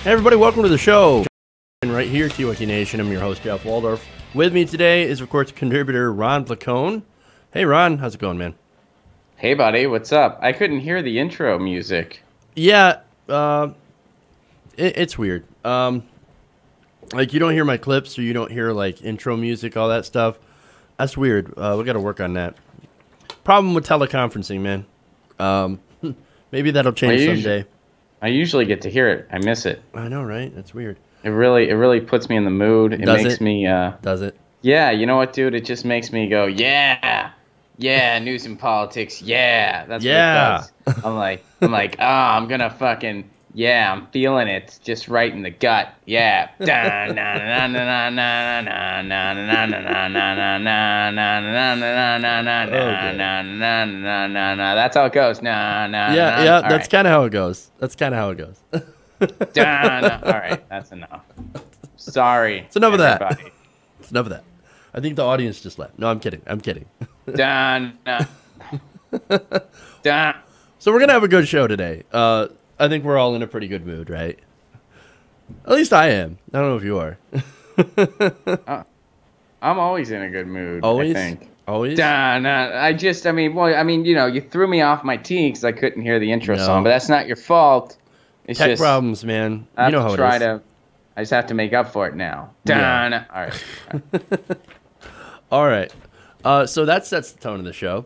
Hey everybody, welcome to the show. Right here, TYT Nation. I'm your host, Jeff Waldorf. With me today is, of course, contributor Ron Placone. Hey Ron, how's it going, man? Hey buddy, what's up? I couldn't hear the intro music. Yeah, it's weird. Like you don't hear my clips, or you don't hear like intro music, all that stuff. That's weird. We got to work on that. Problem with teleconferencing, man. Maybe that'll change someday. I usually get to hear it. I miss it. I know, right? That's weird. It really puts me in the mood. It makes me. Does it? Yeah, you know what, dude? It just makes me go, yeah, news and politics, yeah. That's what it does. I'm like, I'm gonna fucking, yeah, I'm feeling it, just right in the gut, yeah. That's how it goes. Yeah, that's kind of how it goes. All right, that's enough. Sorry. It's enough of that. It's enough of that. I think the audience just left. No, I'm kidding. Done. So we're gonna have a good show today. I think we're all in a pretty good mood, right? At least I am. I don't know if you are. I'm always in a good mood. Always? I think. Always? I mean, you know, you threw me off my tee because I couldn't hear the intro song, but that's not your fault. It's Tech just problems, man. You know how it is. I just have to make up for it now. Yeah. All right. All right. So that sets the tone of the show.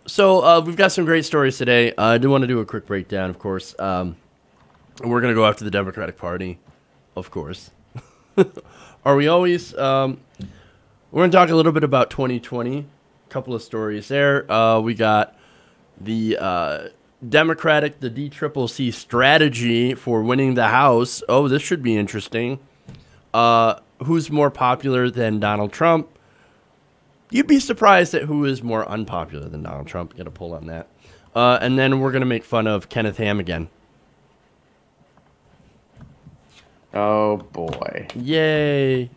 So we've got some great stories today. I do want to do a quick breakdown, of course. We're going to go after the Democratic Party, of course. Are we always? We're going to talk a little bit about 2020. A couple of stories there. We got the Democratic, the DCCC strategy for winning the House. Oh, this should be interesting. Who's more popular than Donald Trump? You'd be surprised at who is more unpopular than Donald Trump. Get a pull on that. And then we're going to make fun of Kenneth Ham again. Oh, boy. Yay.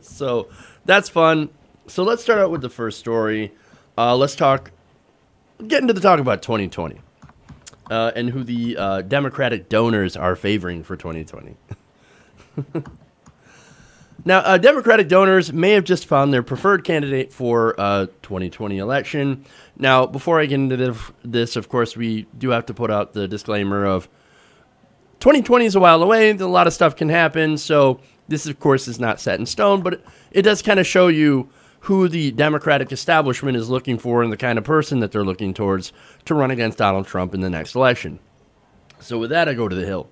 So that's fun. So let's start out with the first story. Let's get into the talk about 2020 and who the Democratic donors are favoring for 2020. Now, Democratic donors may have just found their preferred candidate for 2020 election. Now, before I get into this, of course, we do have to put out the disclaimer of 2020 is a while away. A lot of stuff can happen. So this, of course, is not set in stone, but it does kind of show you who the Democratic establishment is looking for and the kind of person that they're looking towards to run against Donald Trump in the next election. So with that, I go to the Hill.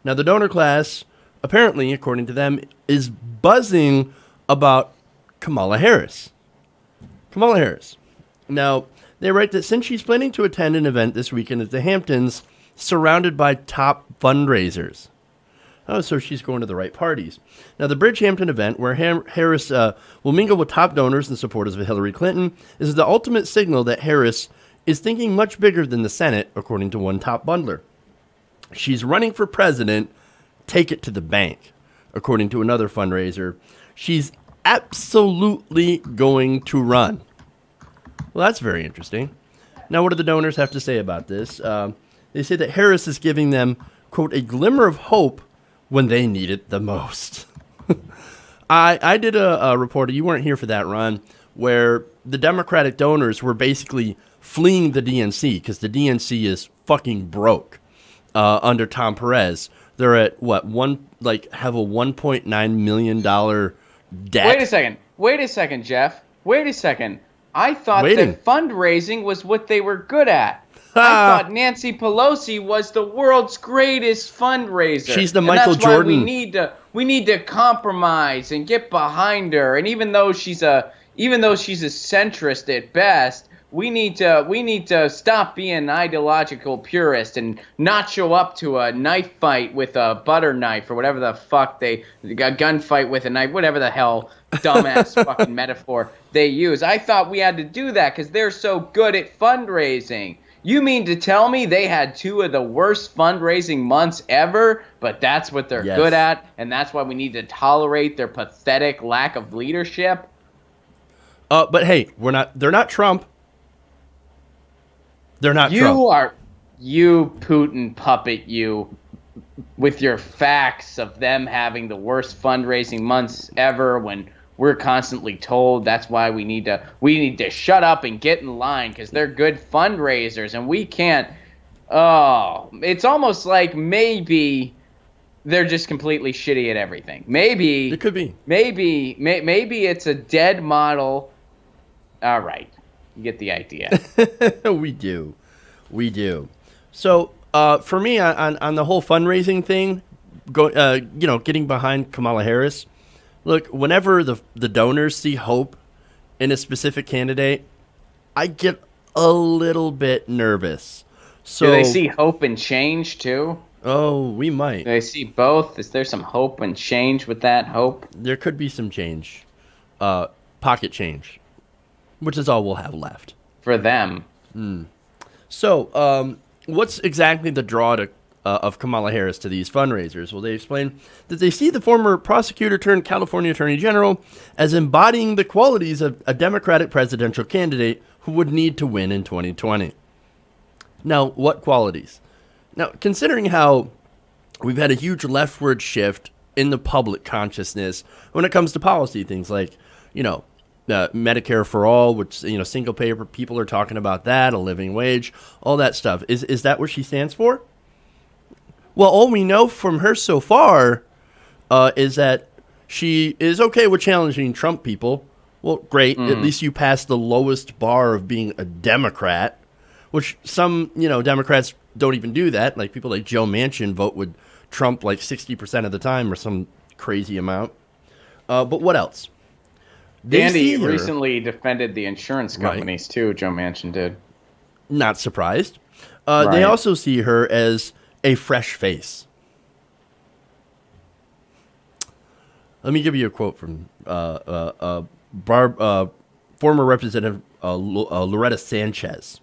Now, the donor class, apparently, according to them, is buzzing about Kamala Harris. Kamala Harris. Now, they write that since she's planning to attend an event this weekend at the Hamptons, surrounded by top fundraisers. Oh, so she's going to the right parties. Now, the Bridgehampton event, where Harris will mingle with top donors and supporters of Hillary Clinton, is the ultimate signal that Harris is thinking much bigger than the Senate, according to one top bundler. She's running for president. Take it to the bank, according to another fundraiser. She's absolutely going to run. Well, that's very interesting. Now, what do the donors have to say about this? They say that Harris is giving them, quote, a glimmer of hope when they need it the most. I did a report, you weren't here for that, Ron, where the Democratic donors were basically fleeing the DNC because the DNC is fucking broke under Tom Perez. They're at what have a $1.9 million debt. Wait a second, Jeff. Wait a second. I thought that fundraising was what they were good at. I thought Nancy Pelosi was the world's greatest fundraiser. She's the Michael Jordan. We need to compromise and get behind her. And even though she's a centrist at best, we need to stop being an ideological purist and not show up to a knife fight with a butter knife or whatever the fuck a gunfight with a knife, whatever the hell dumbass fucking metaphor they use. I thought we had to do that because they're so good at fundraising. You mean to tell me they had two of the worst fundraising months ever, but that's what they're good at, and that's why we need to tolerate their pathetic lack of leadership? But hey, they're not Trump. They're not Trump. You Putin puppet, you, with your facts of them having the worst fundraising months ever, when we're constantly told that's why we need to shut up and get in line because they're good fundraisers and we can't. Oh, it's almost like maybe they're just completely shitty at everything. Maybe It could be. Maybe it's a dead model. All right, you get the idea. We do. So for me, on the whole fundraising thing, getting behind Kamala Harris. Look, whenever the donors see hope in a specific candidate, I get a little bit nervous. So do they see hope and change too? Oh, we might. Do they see both? Is there some hope and change with that hope? There could be some change, pocket change, which is all we'll have left for them. So, what's exactly the draw of Kamala Harris to these fundraisers? Well, they explain that they see the former prosecutor turned California Attorney General as embodying the qualities of a Democratic presidential candidate who would need to win in 2020. Now, what qualities? Now, considering how we've had a huge leftward shift in the public consciousness when it comes to policy, things like, Medicare for all, which, single payer people are talking about that, a living wage, all that stuff. Is that what she stands for? Well, all we know from her so far is that she is okay with challenging Trump people. Well, great. At least you passed the lowest bar of being a Democrat, which some, Democrats don't even do that. Like people like Joe Manchin vote with Trump like 60% of the time or some crazy amount. But what else? Dandy recently defended the insurance companies, too, Joe Manchin did. Not surprised. They also see her as a fresh face. Let me give you a quote from former Representative Loretta Sanchez.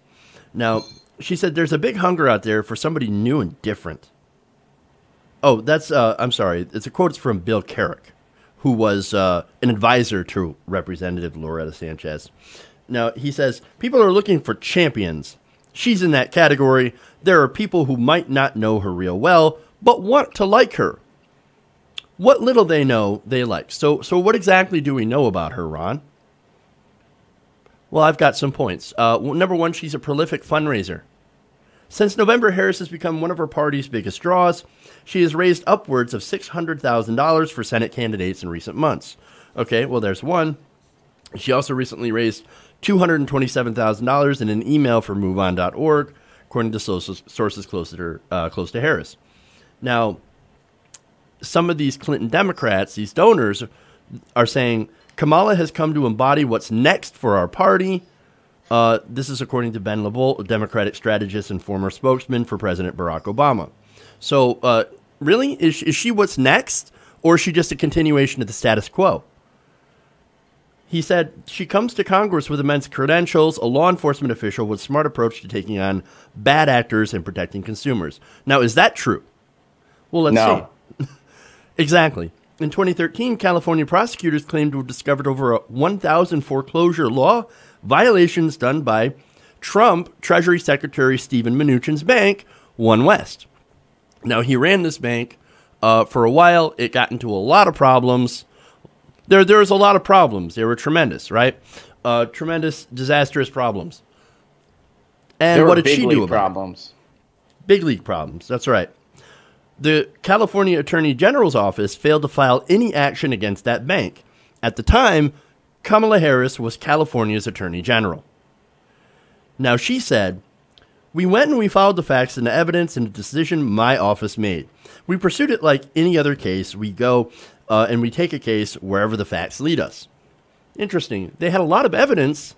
Now, she said, there's a big hunger out there for somebody new and different. Oh, that's, I'm sorry. It's a quote. It's from Bill Carrick, who was an advisor to Representative Loretta Sanchez. Now, he says, people are looking for champions. She's in that category. There are people who might not know her real well, but want to like her. What little they know, they like. So what exactly do we know about her, Ron? Well, I've got some points. Number one, she's a prolific fundraiser. Since November, Harris has become one of her party's biggest draws. She has raised upwards of $600,000 for Senate candidates in recent months. Okay, well, there's one. She also recently raised $227,000 in an email for MoveOn.org, according to sources close to Harris. Now, some of these Clinton Democrats, these donors, are saying Kamala has come to embody what's next for our party. This is according to Ben LaVolt, a Democratic strategist and former spokesman for President Barack Obama. So, really, is she what's next, or is she just a continuation of the status quo? He said she comes to Congress with immense credentials, a law enforcement official with a smart approach to taking on bad actors and protecting consumers. Now, is that true? Well, let's see. Exactly. In 2013, California prosecutors claimed to have discovered over 1,000 foreclosure law violations done by Trump Treasury Secretary Steven Mnuchin's bank, One West. Now, he ran this bank for a while. It got into a lot of problems. There was a lot of problems. They were tremendous, right? Tremendous, disastrous problems. And what did she do about it? Big league problems. That's right. The California Attorney General's office failed to file any action against that bank. At the time, Kamala Harris was California's Attorney General. Now, she said, we went and we followed the facts and the evidence and the decision my office made. We pursued it like any other case. We go and we take a case wherever the facts lead us. Interesting. They had a lot of evidence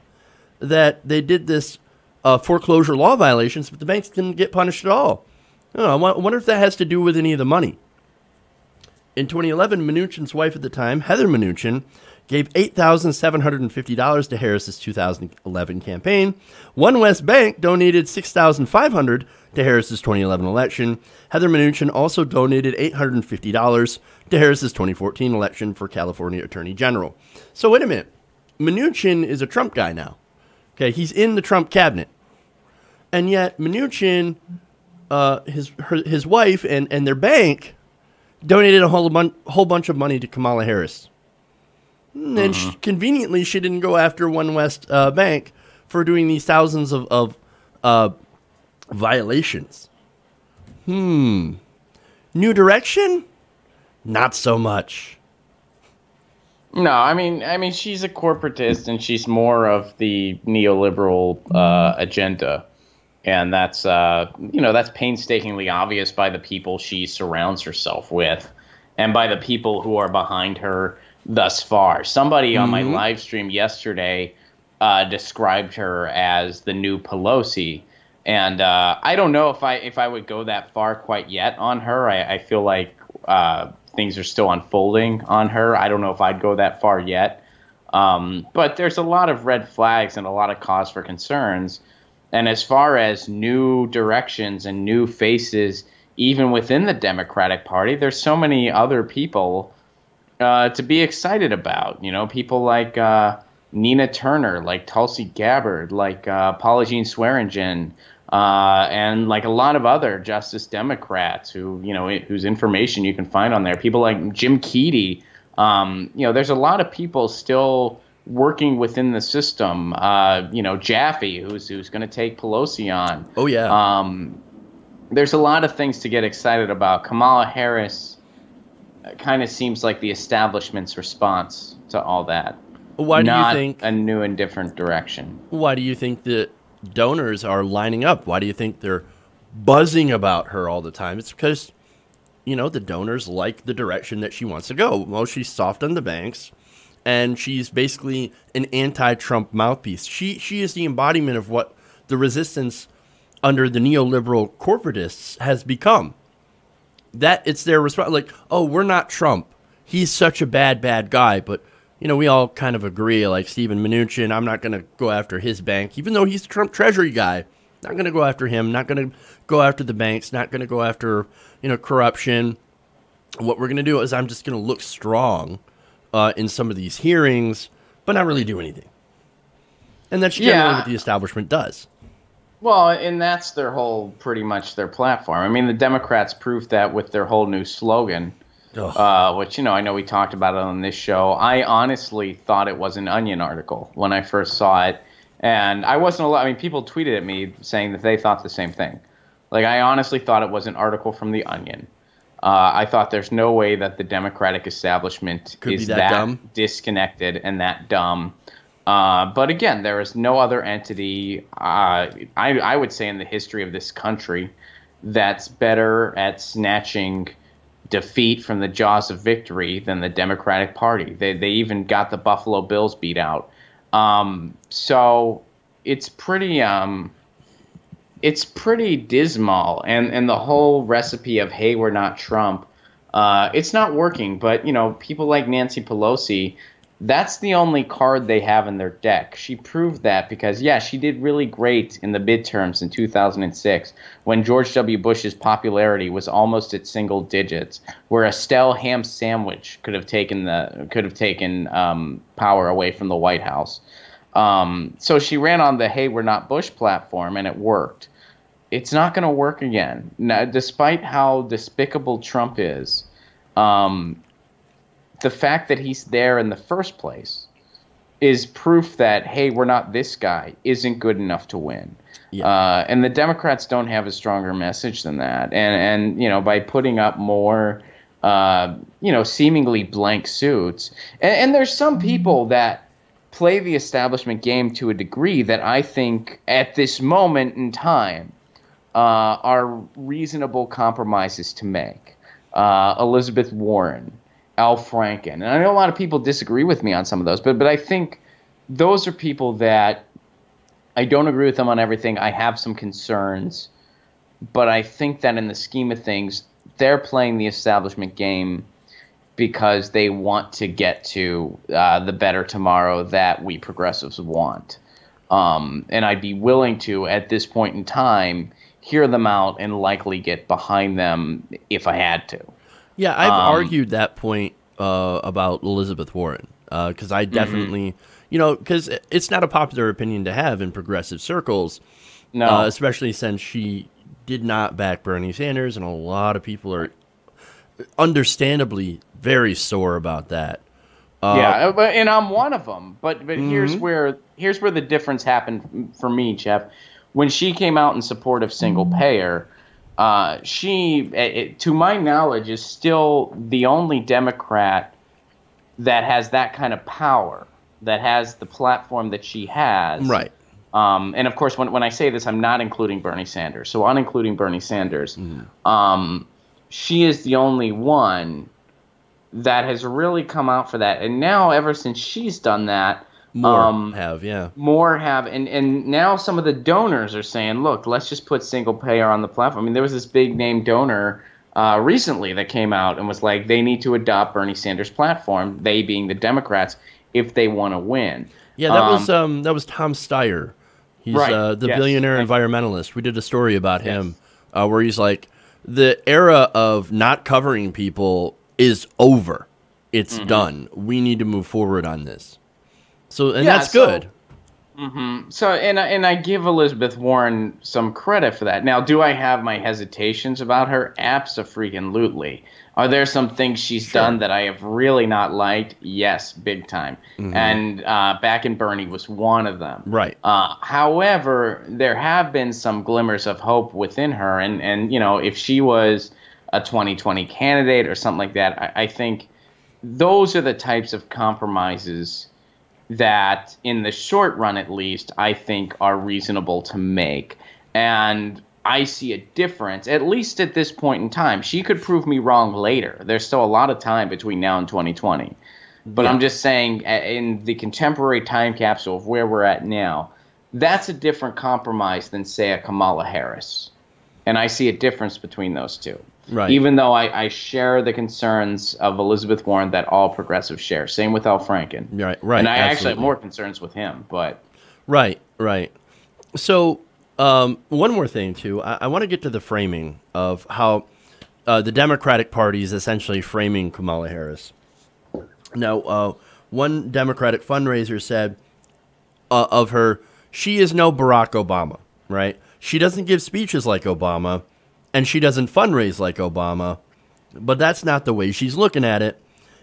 that they did this foreclosure law violations, but the banks didn't get punished at all. I wonder if that has to do with any of the money. In 2011, Mnuchin's wife at the time, Heather Mnuchin, gave $8,750 to Harris's 2011 campaign. One West Bank donated $6,500 to Harris's 2011 election. Heather Mnuchin also donated $850 to Harris's 2014 election for California Attorney General. So wait a minute. Mnuchin is a Trump guy now. Okay, he's in the Trump cabinet. And yet Mnuchin his wife and their bank donated a whole bunch of money to Kamala Harris. And conveniently, she didn't go after One West Bank for doing these thousands of violations. New direction? Not so much. No, I mean, she's a corporatist, and she's more of the neoliberal agenda, and that's that's painstakingly obvious by the people she surrounds herself with, and by the people who are behind her thus far. Somebody on my live stream yesterday described her as the new Pelosi, and I don't know if I would go that far quite yet on her. I feel like things are still unfolding on her. I don't know if I'd go that far yet. But there's a lot of red flags and a lot of cause for concerns. And as far as new directions and new faces, even within the Democratic Party, there's so many other people to be excited about. You know, people like Nina Turner, like Tulsi Gabbard, like Paula Jean Swearengin, and like a lot of other Justice Democrats whose information you can find on there. People like Jim Keedy. There's a lot of people still working within the system. Jaffe, who's going to take Pelosi on. Oh yeah. There's a lot of things to get excited about. Kamala Harris kind of seems like the establishment's response to all that. Why do you think a new and different direction? Why do you think that donors are lining up? Why do you think they're buzzing about her all the time? It's because, the donors like the direction that she wants to go. Well, she's soft on the banks, and she's basically an anti-Trump mouthpiece. She is the embodiment of what the resistance under the neoliberal corporatists has become. That it's their response, like, oh, we're not Trump. He's such a bad guy, but we all kind of agree, like Steven Mnuchin, I'm not going to go after his bank, even though he's the Trump Treasury guy. Not going to go after him, not going to go after the banks, not going to go after, corruption. What we're going to do is I'm just going to look strong in some of these hearings, but not really do anything. And that's generally what the establishment does. Well, and that's pretty much their platform. I mean, the Democrats proved that with their whole new slogan, which, I know we talked about it on this show. I honestly thought it was an Onion article when I first saw it. And I wasn't allowed. I mean, people tweeted at me saying that they thought the same thing. Like, I honestly thought it was an article from The Onion. I thought there's no way that the Democratic establishment is that dumb, disconnected, and that dumb. But again, there is no other entity, I would say, in the history of this country that's better at snatching defeat from the jaws of victory than the Democratic Party. They even got the Buffalo Bills beat out. So it's pretty dismal, and the whole recipe of, hey, we're not Trump, it's not working. But people like Nancy Pelosi, that's the only card they have in their deck. She proved that because, she did really great in the midterms in 2006 when George W. Bush's popularity was almost at single digits, where a stale ham sandwich could have taken power away from the White House. So she ran on the "Hey, we're not Bush" platform, and it worked. It's not going to work again. Now, despite how despicable Trump is, the fact that he's there in the first place is proof that, hey, we're not this guy, isn't good enough to win. Yeah. And the Democrats don't have a stronger message than that. And by putting up more, seemingly blank suits. And there's some people that play the establishment game to a degree that I think at this moment in time are reasonable compromises to make. Elizabeth Warren, Al Franken. And I know a lot of people disagree with me on some of those, but I think those are people that I don't agree with them on everything. I have some concerns, but I think that in the scheme of things, they're playing the establishment game because they want to get to the better tomorrow that we progressives want. And I'd be willing to, at this point in time, hear them out and likely get behind them if I had to. Yeah, I've argued that point about Elizabeth Warren because I definitely, because it's not a popular opinion to have in progressive circles, no, especially since she did not back Bernie Sanders, and a lot of people are understandably very sore about that. And I'm one of them. But Mm-hmm. here's where the difference happened for me, Jeff. When she came out in support of single payer, to my knowledge, is still the only Democrat that has that kind of power, that has the platform that she has. Right. And of course, when I say this, I'm not including Bernie Sanders. So on including Bernie Sanders, she is the only one that has really come out for that. And now, ever since she's done that, More have, yeah. more have, and now some of the donors are saying, look, let's just put single payer on the platform. I mean, there was this big name donor recently that came out and was like, they need to adopt Bernie Sanders' platform, they being the Democrats, if they want to win. Yeah, that was Tom Steyer. He's Right, the yes. billionaire Thank you. environmentalist. We did a story about him where he's like, the era of not covering people is over. It's done. We need to move forward on this. So, and Yeah, that's good. So, and I give Elizabeth Warren some credit for that. Now, do I have my hesitations about her? Abso-freaking-lutely. Are there some things she's done that I have really not liked? Yes, big time. And back in Bernie was one of them. Right. However, there have been some glimmers of hope within her, and you know, if she was a 2020 candidate or something like that, I think those are the types of compromises that, in the short run at least, I think are reasonable to make. And I see a difference, at least at this point in time. She could prove me wrong later. There's still a lot of time between now and 2020. But I'm just saying, in the contemporary time capsule of where we're at now, that's a different compromise than, say, a Kamala Harris. And I see a difference between those two. Right. Even though I share the concerns of Elizabeth Warren that all progressives share. Same with Al Franken. Right. And I actually have absolutely. more concerns with him. But Right. So, one more thing, too. I want to get to the framing of how the Democratic Party is essentially framing Kamala Harris. Now, one Democratic fundraiser said of her, she is no Barack Obama, right? She doesn't give speeches like Obama, and she doesn't fundraise like Obama, but that's not the way she's looking at it.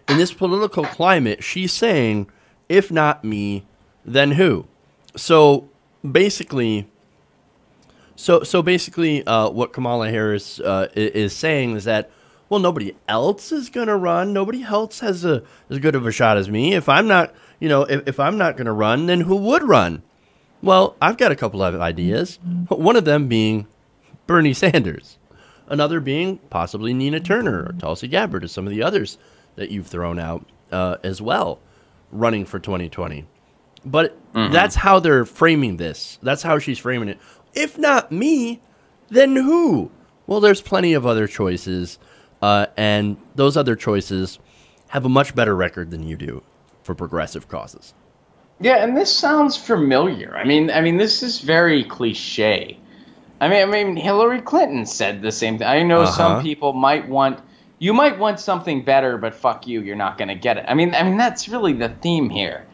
In this political climate, she's saying, if not me, then who? So basically, what Kamala Harris is saying is that, well, nobody else is going to run. Nobody else has as good of a shot as me. If I'm not, if I'm not going to run, then who would run? Well, I've got a couple of ideas. One of them being Bernie Sanders. Another being possibly Nina Turner or Tulsi Gabbard or some of the others that you've thrown out as well, running for 2020. But that's how they're framing this. That's how she's framing it. If not me, then who? Well, there's plenty of other choices, and those other choices have a much better record than you do for progressive causes. yeah, and this sounds familiar. I mean, this is very cliche. I mean, Hillary Clinton said the same thing. I know some people might want something better, but fuck you, you're not going to get it. I mean, that's really the theme here,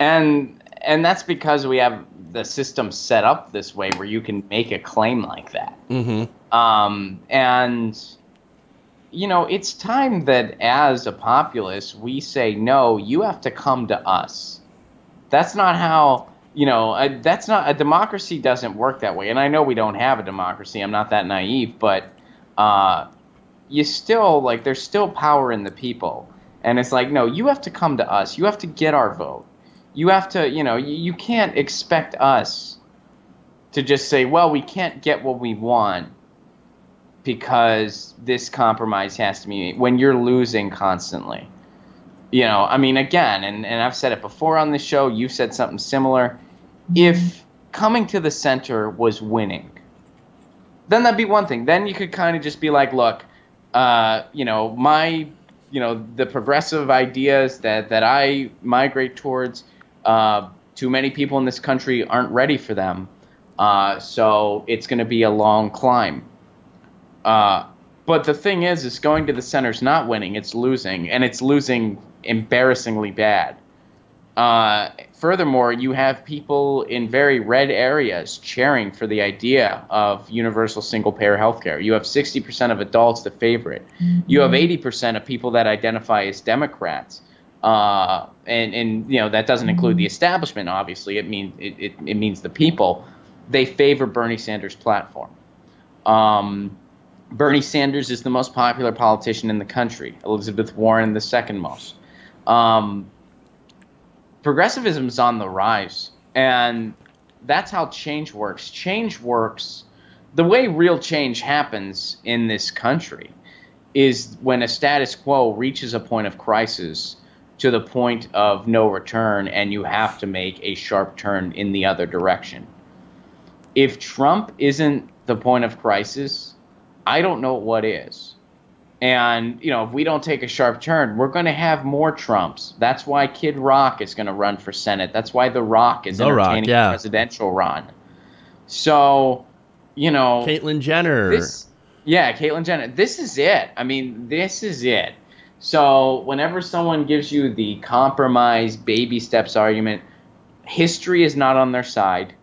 and that's because we have the system set up this way where you can make a claim like that. And it's time that as a populace we say, no, you have to come to us. That's not how. That's not a democracy. Doesn't work that way. And I know we don't have a democracy. I'm not that naive, but there's still power in the people. And it's like, no, you have to come to us. You have to get our vote. You have to, you can't expect us to just say, well, we can't get what we want because this compromise has to be made when you're losing constantly. Again, and I've said it before on the show, you've said something similar. If coming to the center was winning, then that'd be one thing. Then you could kind of just be like, look, the progressive ideas that I migrate towards, too many people in this country aren't ready for them. So it's going to be a long climb. But the thing is going to the center's not winning, it's losing, and it's losing embarrassingly bad. furthermore, you have people in very red areas cheering for the idea of universal single-payer healthcare. You have 60% of adults that favor it. You have 80% of people that identify as Democrats. And you know, that doesn't include the establishment, obviously. It means the people. They favor Bernie Sanders' platform. Bernie Sanders is the most popular politician in the country. Elizabeth Warren, the second most. Progressivism is on the rise, and that's how change works. Change works. The way real change happens in this country is when a status quo reaches a point of crisis, to the point of no return, and you have to make a sharp turn in the other direction. If Trump isn't the point of crisis, I don't know what is. And, you know, if we don't take a sharp turn, we're going to have more Trumps. That's why Kid Rock is going to run for Senate. That's why The Rock is entertaining a presidential run. So, you know, Caitlyn Jenner. Caitlyn Jenner. This is it. I mean, this is it. So whenever someone gives you the compromise baby steps argument, history is not on their side.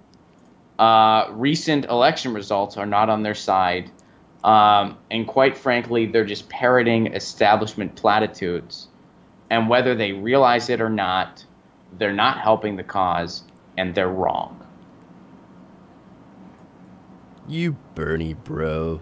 Recent election results are not on their side. And quite frankly, they're just parroting establishment platitudes. And whether they realize it or not, they're not helping the cause, and they're wrong. You Bernie bro.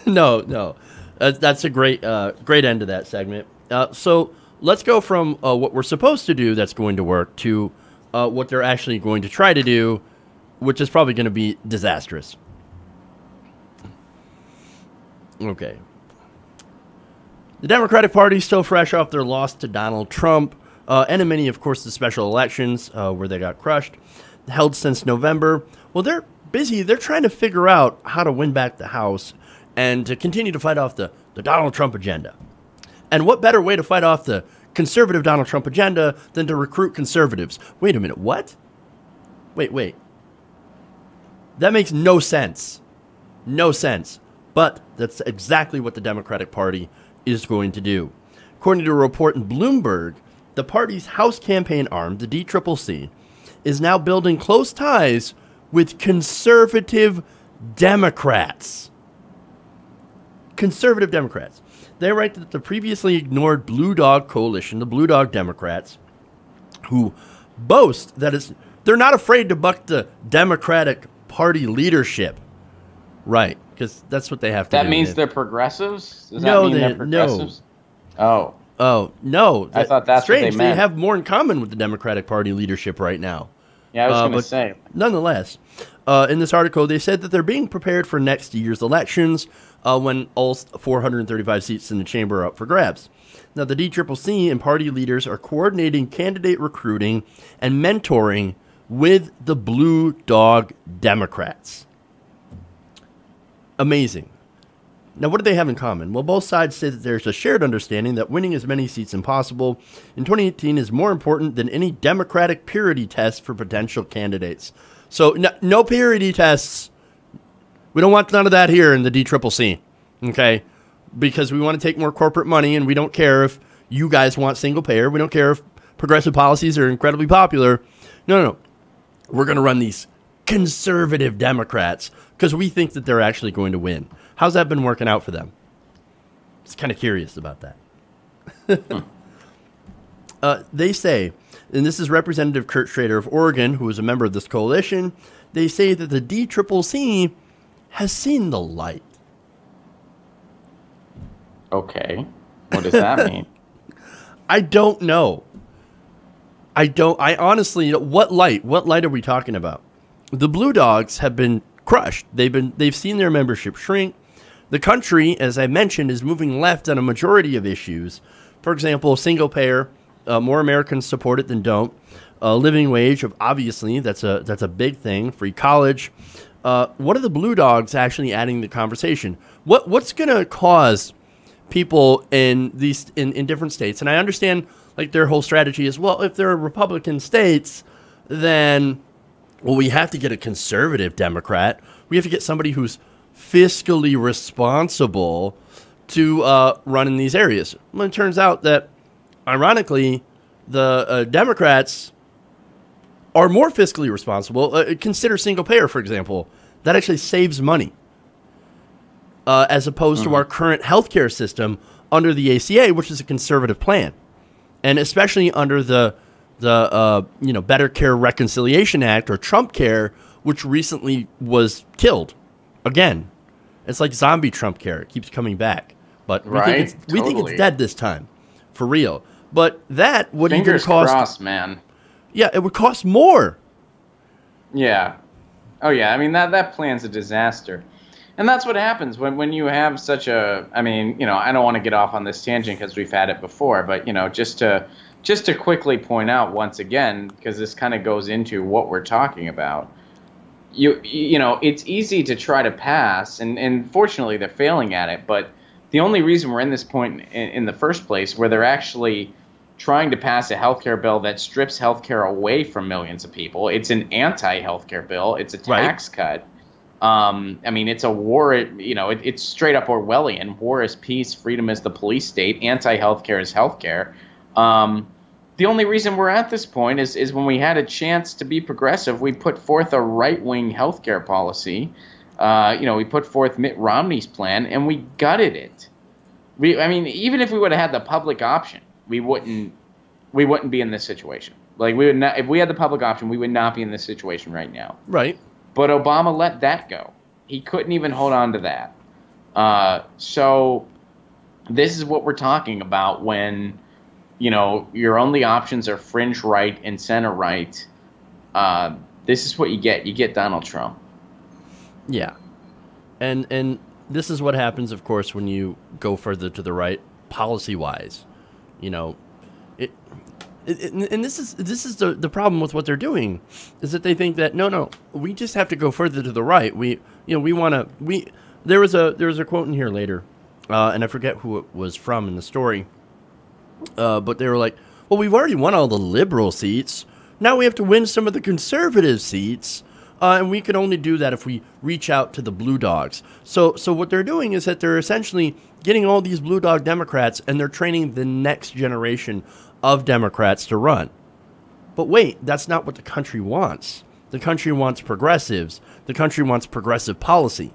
No. That's a great end to that segment. So let's go from what we're supposed to do that's going to work to what they're actually going to try to do, which is probably going to be disastrous. Okay. The Democratic Party is still fresh off their loss to Donald Trump, and in many, of course, the special elections where they got crushed, held since November. Well, they're busy. They're trying to figure out how to win back the House and to continue to fight off the Donald Trump agenda. And what better way to fight off the conservative Donald Trump agenda than to recruit conservatives? Wait a minute, what? Wait. That makes no sense. No sense. But that's exactly what the Democratic Party is going to do. According to a report in Bloomberg, the party's House campaign arm, the DCCC, is now building close ties with conservative Democrats. Conservative Democrats. They write that the previously ignored Blue Dog Coalition, the Blue Dog Democrats, who boast that they're not afraid to buck the Democratic Party leadership. Right, because that's what they have to do. That means they're progressives? Does that mean they're progressives? No. Oh, no. I thought that's strange. What they meant. They have more in common with the Democratic Party leadership right now. Yeah, I was going to say. Nonetheless, in this article, they said that they're being prepared for next year's elections when all 435 seats in the chamber are up for grabs. Now, the DCCC and party leaders are coordinating candidate recruiting and mentoring with the Blue Dog Democrats. Amazing. Now, what do they have in common? Well, both sides say that there's a shared understanding that winning as many seats as possible in 2018 is more important than any Democratic purity test for potential candidates. So, no purity tests. We don't want none of that here in the DCCC, okay? Because we want to take more corporate money, and we don't care if you guys want single payer. We don't care if progressive policies are incredibly popular. No. We're going to run these conservative Democrats because we think that they're actually going to win. How's that been working out for them? Just kind of curious about that. They say, and this is Representative Kurt Schrader of Oregon, who is a member of this coalition, they say that the DCCC has seen the light. Okay. What does that mean? I don't know. I honestly, what light? What light are we talking about? The Blue Dogs have been crushed. They've seen their membership shrink. The country, as I mentioned, is moving left on a majority of issues. For example, single payer, more Americans support it than don't. Living wage, obviously, that's a big thing. Free college. What are the Blue Dogs actually adding to the conversation? What's going to cause people in different states? And I understand like their whole strategy is, well, if they're Republican states, then we have to get a conservative Democrat. We have to get somebody who's fiscally responsible to run in these areas. Well, it turns out that, ironically, The Democrats are more fiscally responsible. Consider single payer, for example. That actually saves money as opposed to our current healthcare system under the ACA, which is a conservative plan. And especially under the Better Care Reconciliation Act, or Trump Care, which recently was killed again. It's like zombie Trump Care. It keeps coming back. But we think it's dead this time, for real. But that would even cost... Fingers crossed, man. Yeah, it would cost more. Yeah. Oh, yeah. I mean, that plan's a disaster. And that's what happens when you have such a... I mean, I don't want to get off on this tangent because we've had it before, but, just to quickly point out once again, because this kind of goes into what we're talking about, it's easy to try to pass, and fortunately they're failing at it, but the only reason we're in this point in the first place, where they're actually trying to pass a healthcare bill that strips healthcare away from millions of people. It's an anti-healthcare bill. It's a tax cut. I mean, it's a war. It's straight up Orwellian. War is peace. Freedom is the police state. Anti-healthcare is healthcare. The only reason we're at this point is when we had a chance to be progressive, we put forth a right-wing healthcare policy. We put forth Mitt Romney's plan, and we gutted it. I mean, even if we would have had the public option, we wouldn't be in this situation. Like, we would not, if we had the public option, we would not be in this situation right now. Right. But Obama let that go. He couldn't even hold on to that. So this is what we're talking about when, your only options are fringe right and center right. This is what you get. You get Donald Trump. Yeah. And this is what happens, of course, when you go further to the right, policy-wise. And this is the problem with what they're doing, is that they think that no, we just have to go further to the right. There was a quote in here later, and I forget who it was from in the story, but they were like, well, we've already won all the liberal seats. Now we have to win some of the conservative seats. And we can only do that if we reach out to the blue dogs. So what they're doing is that they're essentially getting all these blue dog Democrats, and they're training the next generation of Democrats to run. But wait, that's not what the country wants. The country wants progressives. The country wants progressive policy.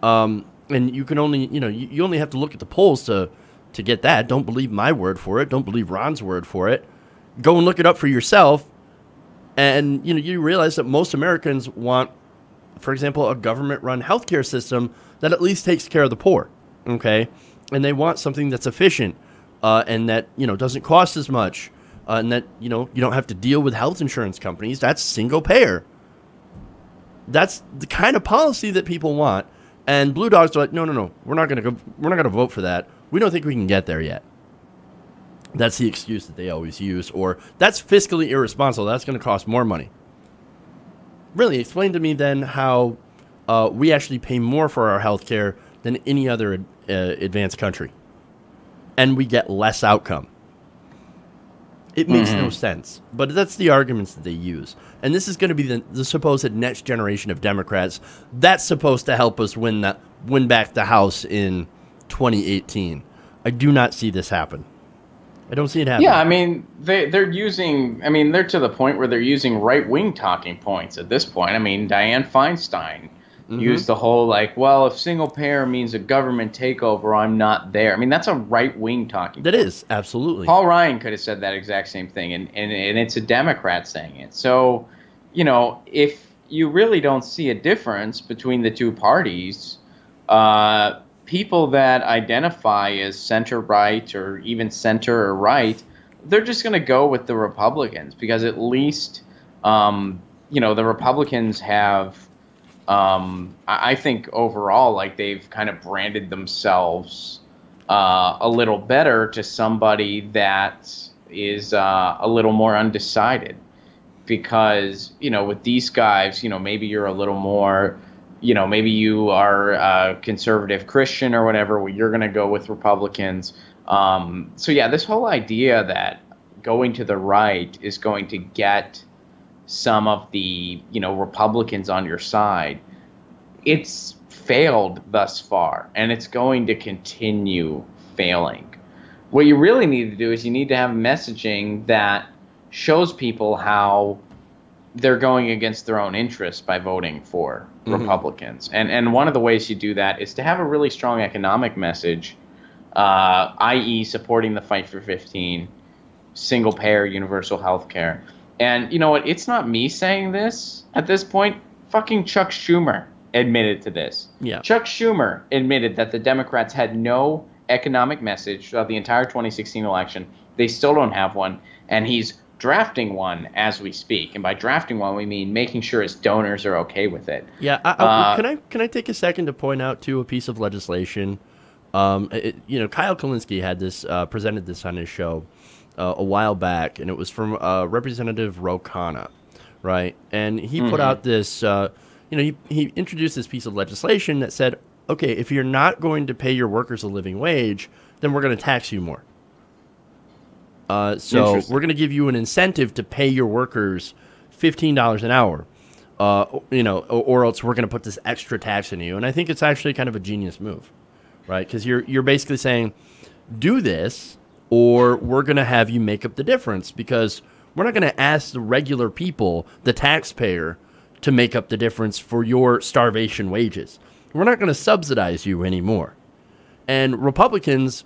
And you can only, you only have to look at the polls to get that. Don't believe my word for it. Don't believe Ron's word for it. Go and look it up for yourself. And, you realize that most Americans want, for example, a government-run healthcare system that at least takes care of the poor, okay? And they want something that's efficient and that, doesn't cost as much and that, you don't have to deal with health insurance companies. That's single payer. That's the kind of policy that people want. And blue dogs are like, no, we're not going to vote for that. We don't think we can get there yet. That's the excuse that they always use, or that's fiscally irresponsible. That's going to cost more money. Really, explain to me then how we actually pay more for our health care than any other advanced country, and we get less outcome. It makes no sense, but that's the arguments that they use. And this is going to be the supposed next generation of Democrats that's supposed to help us win back the House in 2018. I do not see this happen. I don't see it happening. Yeah, I mean, they're to the point where they're using right-wing talking points at this point. I mean, Dianne Feinstein used the whole, well, if single-payer means a government takeover, I'm not there. I mean, that's a right-wing talking point. That is, absolutely. Paul Ryan could have said that exact same thing, and it's a Democrat saying it. So, if you really don't see a difference between the two parties, people that identify as center-right or even center or right, they're just going to go with the Republicans because at least, the Republicans have, I think overall, they've kind of branded themselves a little better to somebody that is a little more undecided. Because, with these guys, maybe you're a little more... maybe you are a conservative Christian or whatever, where you're going to go with Republicans. So, yeah, this whole idea that going to the right is going to get some of the, Republicans on your side, it's failed thus far, and it's going to continue failing. What you really need to do is you need to have messaging that shows people how they're going against their own interests by voting for Republicans. And one of the ways you do that is to have a really strong economic message, i.e. supporting the fight for 15, single-payer universal health care. And you know what? It's not me saying this at this point. Fucking Chuck Schumer admitted to this. Yeah. Chuck Schumer admitted that the Democrats had no economic message throughout the entire 2016 election. They still don't have one. And he's drafting one as we speak. And by drafting one, we mean making sure his donors are okay with it. Yeah. Can I take a second to point out, too, a piece of legislation? Kyle Kalinske had this presented this on his show a while back, and it was from Representative Ro Khanna, right? And he put out this, he introduced this piece of legislation that said, okay, if you're not going to pay your workers a living wage, then we're going to tax you more. So we're going to give you an incentive to pay your workers $15 an hour, or else we're going to put this extra tax on you. And I think it's actually kind of a genius move, right? Because you're basically saying, do this, or we're going to have you make up the difference, because we're not going to ask the regular people, the taxpayer, to make up the difference for your starvation wages. We're not going to subsidize you anymore. And Republicans,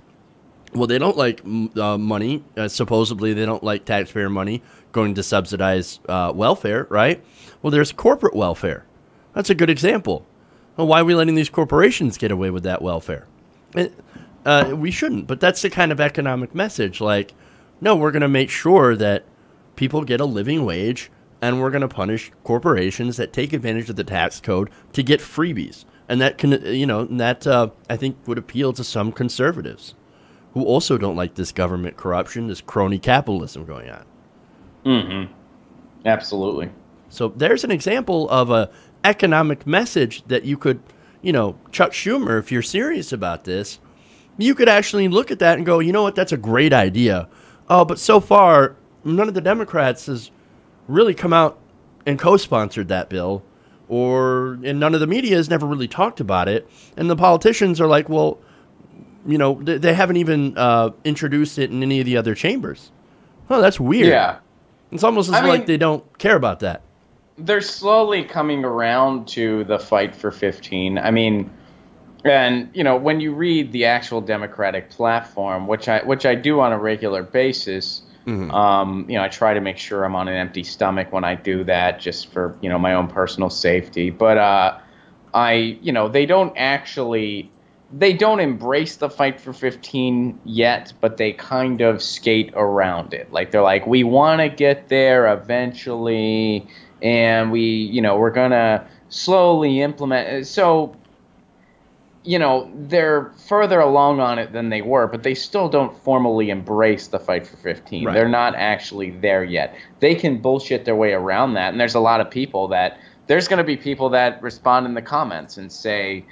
well, they don't like money. Supposedly, they don't like taxpayer money going to subsidize welfare, right? Well, there's corporate welfare. That's a good example. Well, why are we letting these corporations get away with that welfare? We shouldn't, but that's the kind of economic message. Like, no, we're going to make sure that people get a living wage, and we're going to punish corporations that take advantage of the tax code to get freebies. And that can, I think would appeal to some conservatives who also don't like this government corruption, this crony capitalism going on. Absolutely. So there's an example of a economic message that you could, Chuck Schumer, if you're serious about this, you could actually look at that and go, you know what, that's a great idea. Oh, but so far, none of the Democrats has really come out and co-sponsored that bill, and none of the media has never really talked about it. And the politicians are like, well, they haven't even introduced it in any of the other chambers. Oh, that's weird. Yeah. It's almost like they don't care about that. They're slowly coming around to the fight for 15. I mean, and when you read the actual Democratic platform, which I do on a regular basis, I try to make sure I'm on an empty stomach when I do that, just for my own personal safety. But they don't embrace the fight for 15 yet, but they kind of skate around it. Like, they're like, we want to get there eventually, and we're going to slowly implement. So, they're further along on it than they were, but they still don't formally embrace the fight for 15. Right. They're not actually there yet. They can bullshit their way around that, and there's a lot of people there's going to be people that respond in the comments and say,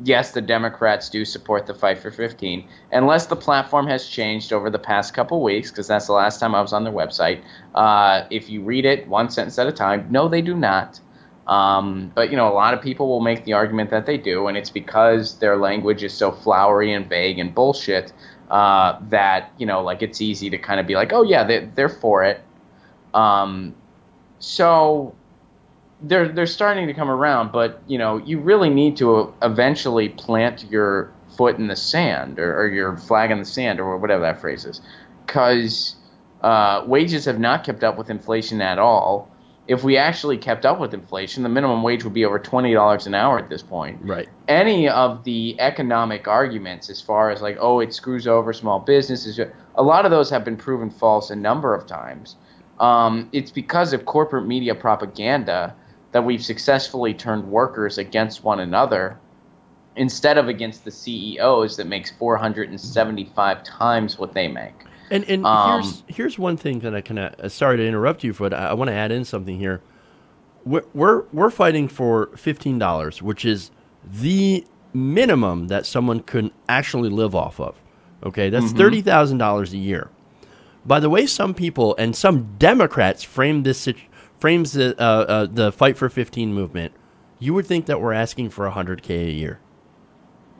yes, the Democrats do support the fight for 15, unless the platform has changed over the past couple weeks, because that's the last time I was on their website. If you read it one sentence at a time, no, they do not. But, a lot of people will make the argument that they do, and it's because their language is so flowery and vague and bullshit that, it's easy to kind of be like, oh, yeah, they're for it. So they're starting to come around, but, you really need to eventually plant your foot in the sand or your flag in the sand or whatever that phrase is, because wages have not kept up with inflation at all. If we actually kept up with inflation, the minimum wage would be over $20 an hour at this point. Right. Any of the economic arguments as far as like, oh, it screws over small businesses, a lot of those have been proven false a number of times. It's because of corporate media propaganda that we've successfully turned workers against one another instead of against the CEOs that makes 475 times what they make. And here's one thing that I can sorry to interrupt you, but I want to add in something here. We're fighting for $15, which is the minimum that someone could actually live off of. Okay, that's $30,000 a year. By the way, some people and some Democrats frames the fight for 15 movement, you would think that we're asking for $100K a year.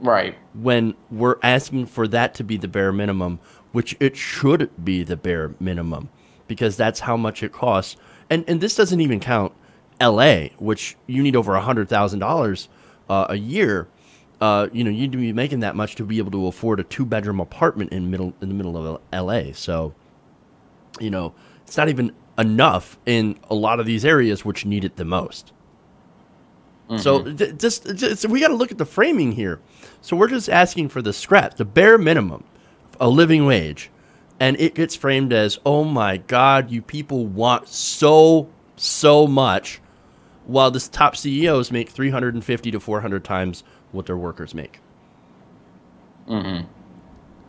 Right. When we're asking for that to be the bare minimum, which it should be the bare minimum because that's how much it costs. And this doesn't even count L.A., which you need over $100,000 a year. You need to be making that much to be able to afford a 2-bedroom apartment in the middle of L.A. So, it's not even enough in a lot of these areas which need it the most. Mm-hmm. So we got to look at the framing here. So we're just asking for the scrap, the bare minimum, a living wage, and it gets framed as, oh my God, you people want so much, while the top CEOs make 350 to 400 times what their workers make. Mm-hmm.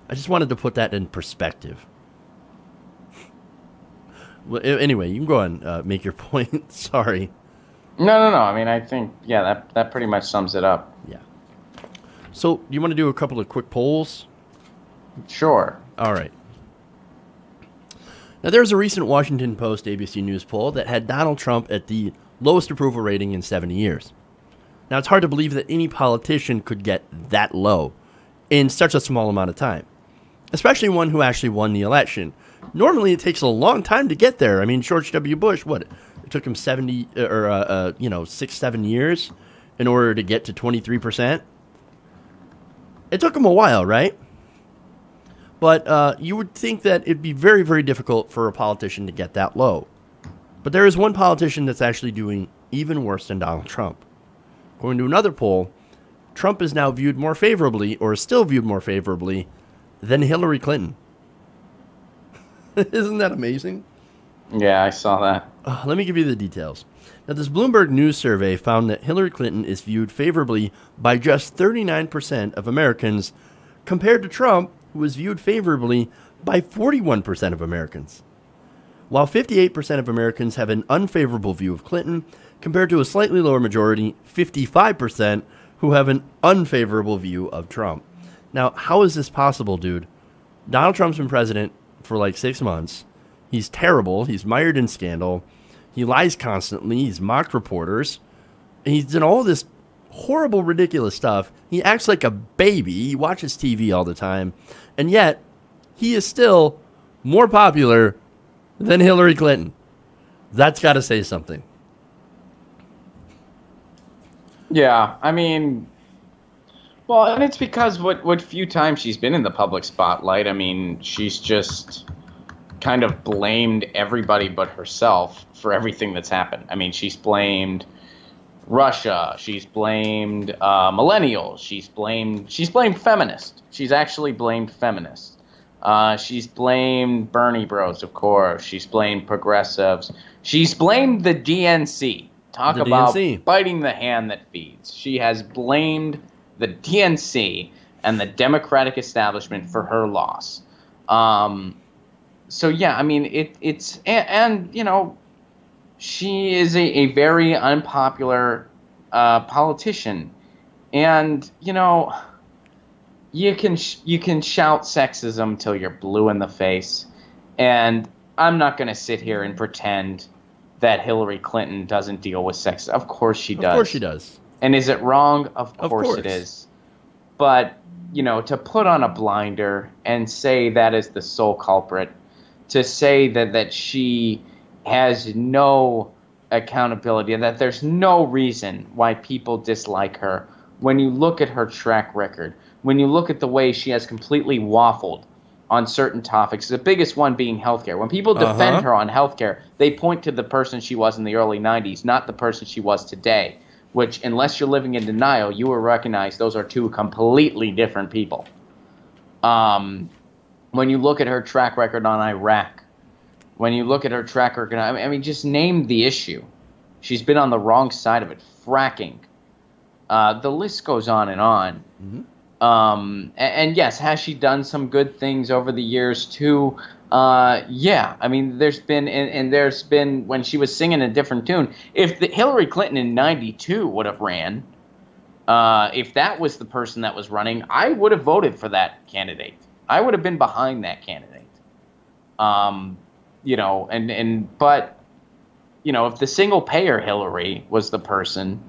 I just wanted to put that in perspective. Well, anyway, you can go and make your point. Sorry. No. I mean, I think, that pretty much sums it up. Yeah. So, you want to do a couple of quick polls? Sure. All right. Now, there was a recent Washington Post ABC News poll that had Donald Trump at the lowest approval rating in 70 years. Now, it's hard to believe that any politician could get that low in such a small amount of time, especially one who actually won the election. Normally, it takes a long time to get there. I mean, George W. Bush, it took him 6-7 years in order to get to 23%. It took him a while, right? But you would think that it'd be very, very difficult for a politician to get that low. But there is one politician that's actually doing even worse than Donald Trump. According to another poll, Trump is now viewed more favorably, or is still viewed more favorably, than Hillary Clinton. Isn't that amazing? Yeah, I saw that. Let me give you the details. Now, this Bloomberg News survey found that Hillary Clinton is viewed favorably by just 39% of Americans, compared to Trump, who is viewed favorably by 41% of Americans. While 58% of Americans have an unfavorable view of Clinton, compared to a slightly lower majority, 55%, who have an unfavorable view of Trump. Now, how is this possible, dude? Donald Trump's been president for like 6 months. He's terrible. He's mired in scandal. He lies constantly. He's mocked reporters. He's done all this horrible, ridiculous stuff. He acts like a baby. He watches TV all the time. And yet, he is still more popular than Hillary Clinton. That's got to say something. Yeah, I mean, well, and it's because what few times she's been in the public spotlight, I mean, she's just kind of blamed everybody but herself for everything that's happened. I mean, she's blamed Russia, she's blamed millennials, she's blamed feminists. She's actually blamed feminists. She's blamed Bernie Bros, of course. She's blamed progressives. She's blamed the DNC. Talk about biting the hand that feeds. She has blamed the DNC and the Democratic establishment for her loss. So yeah, I mean, it's she is a very unpopular politician, and you can shout sexism till you're blue in the face, and I'm not going to sit here and pretend that Hillary Clinton doesn't deal with sex. Of course she does. Of course she does. And is it wrong? Of course it is. But, to put on a blinder and say that is the sole culprit, to say that she has no accountability, and that there's no reason why people dislike her, when you look at her track record, when you look at the way she has completely waffled on certain topics, the biggest one being healthcare. When people defend her on healthcare, they point to the person she was in the early 90s, not the person she was today, which, unless you're living in denial, you will recognize those are two completely different people. When you look at her track record on Iraq, when you look at her track record, I mean, just name the issue. She's been on the wrong side of it. Fracking. The list goes on and on. Mm-hmm. And yes, has she done some good things over the years too? Yeah, I mean, there's been when she was singing a different tune. If Hillary Clinton in '92 would have ran, if that was the person that was running, I would have voted for that candidate. I would have been behind that candidate. But if the single payer Hillary was the person,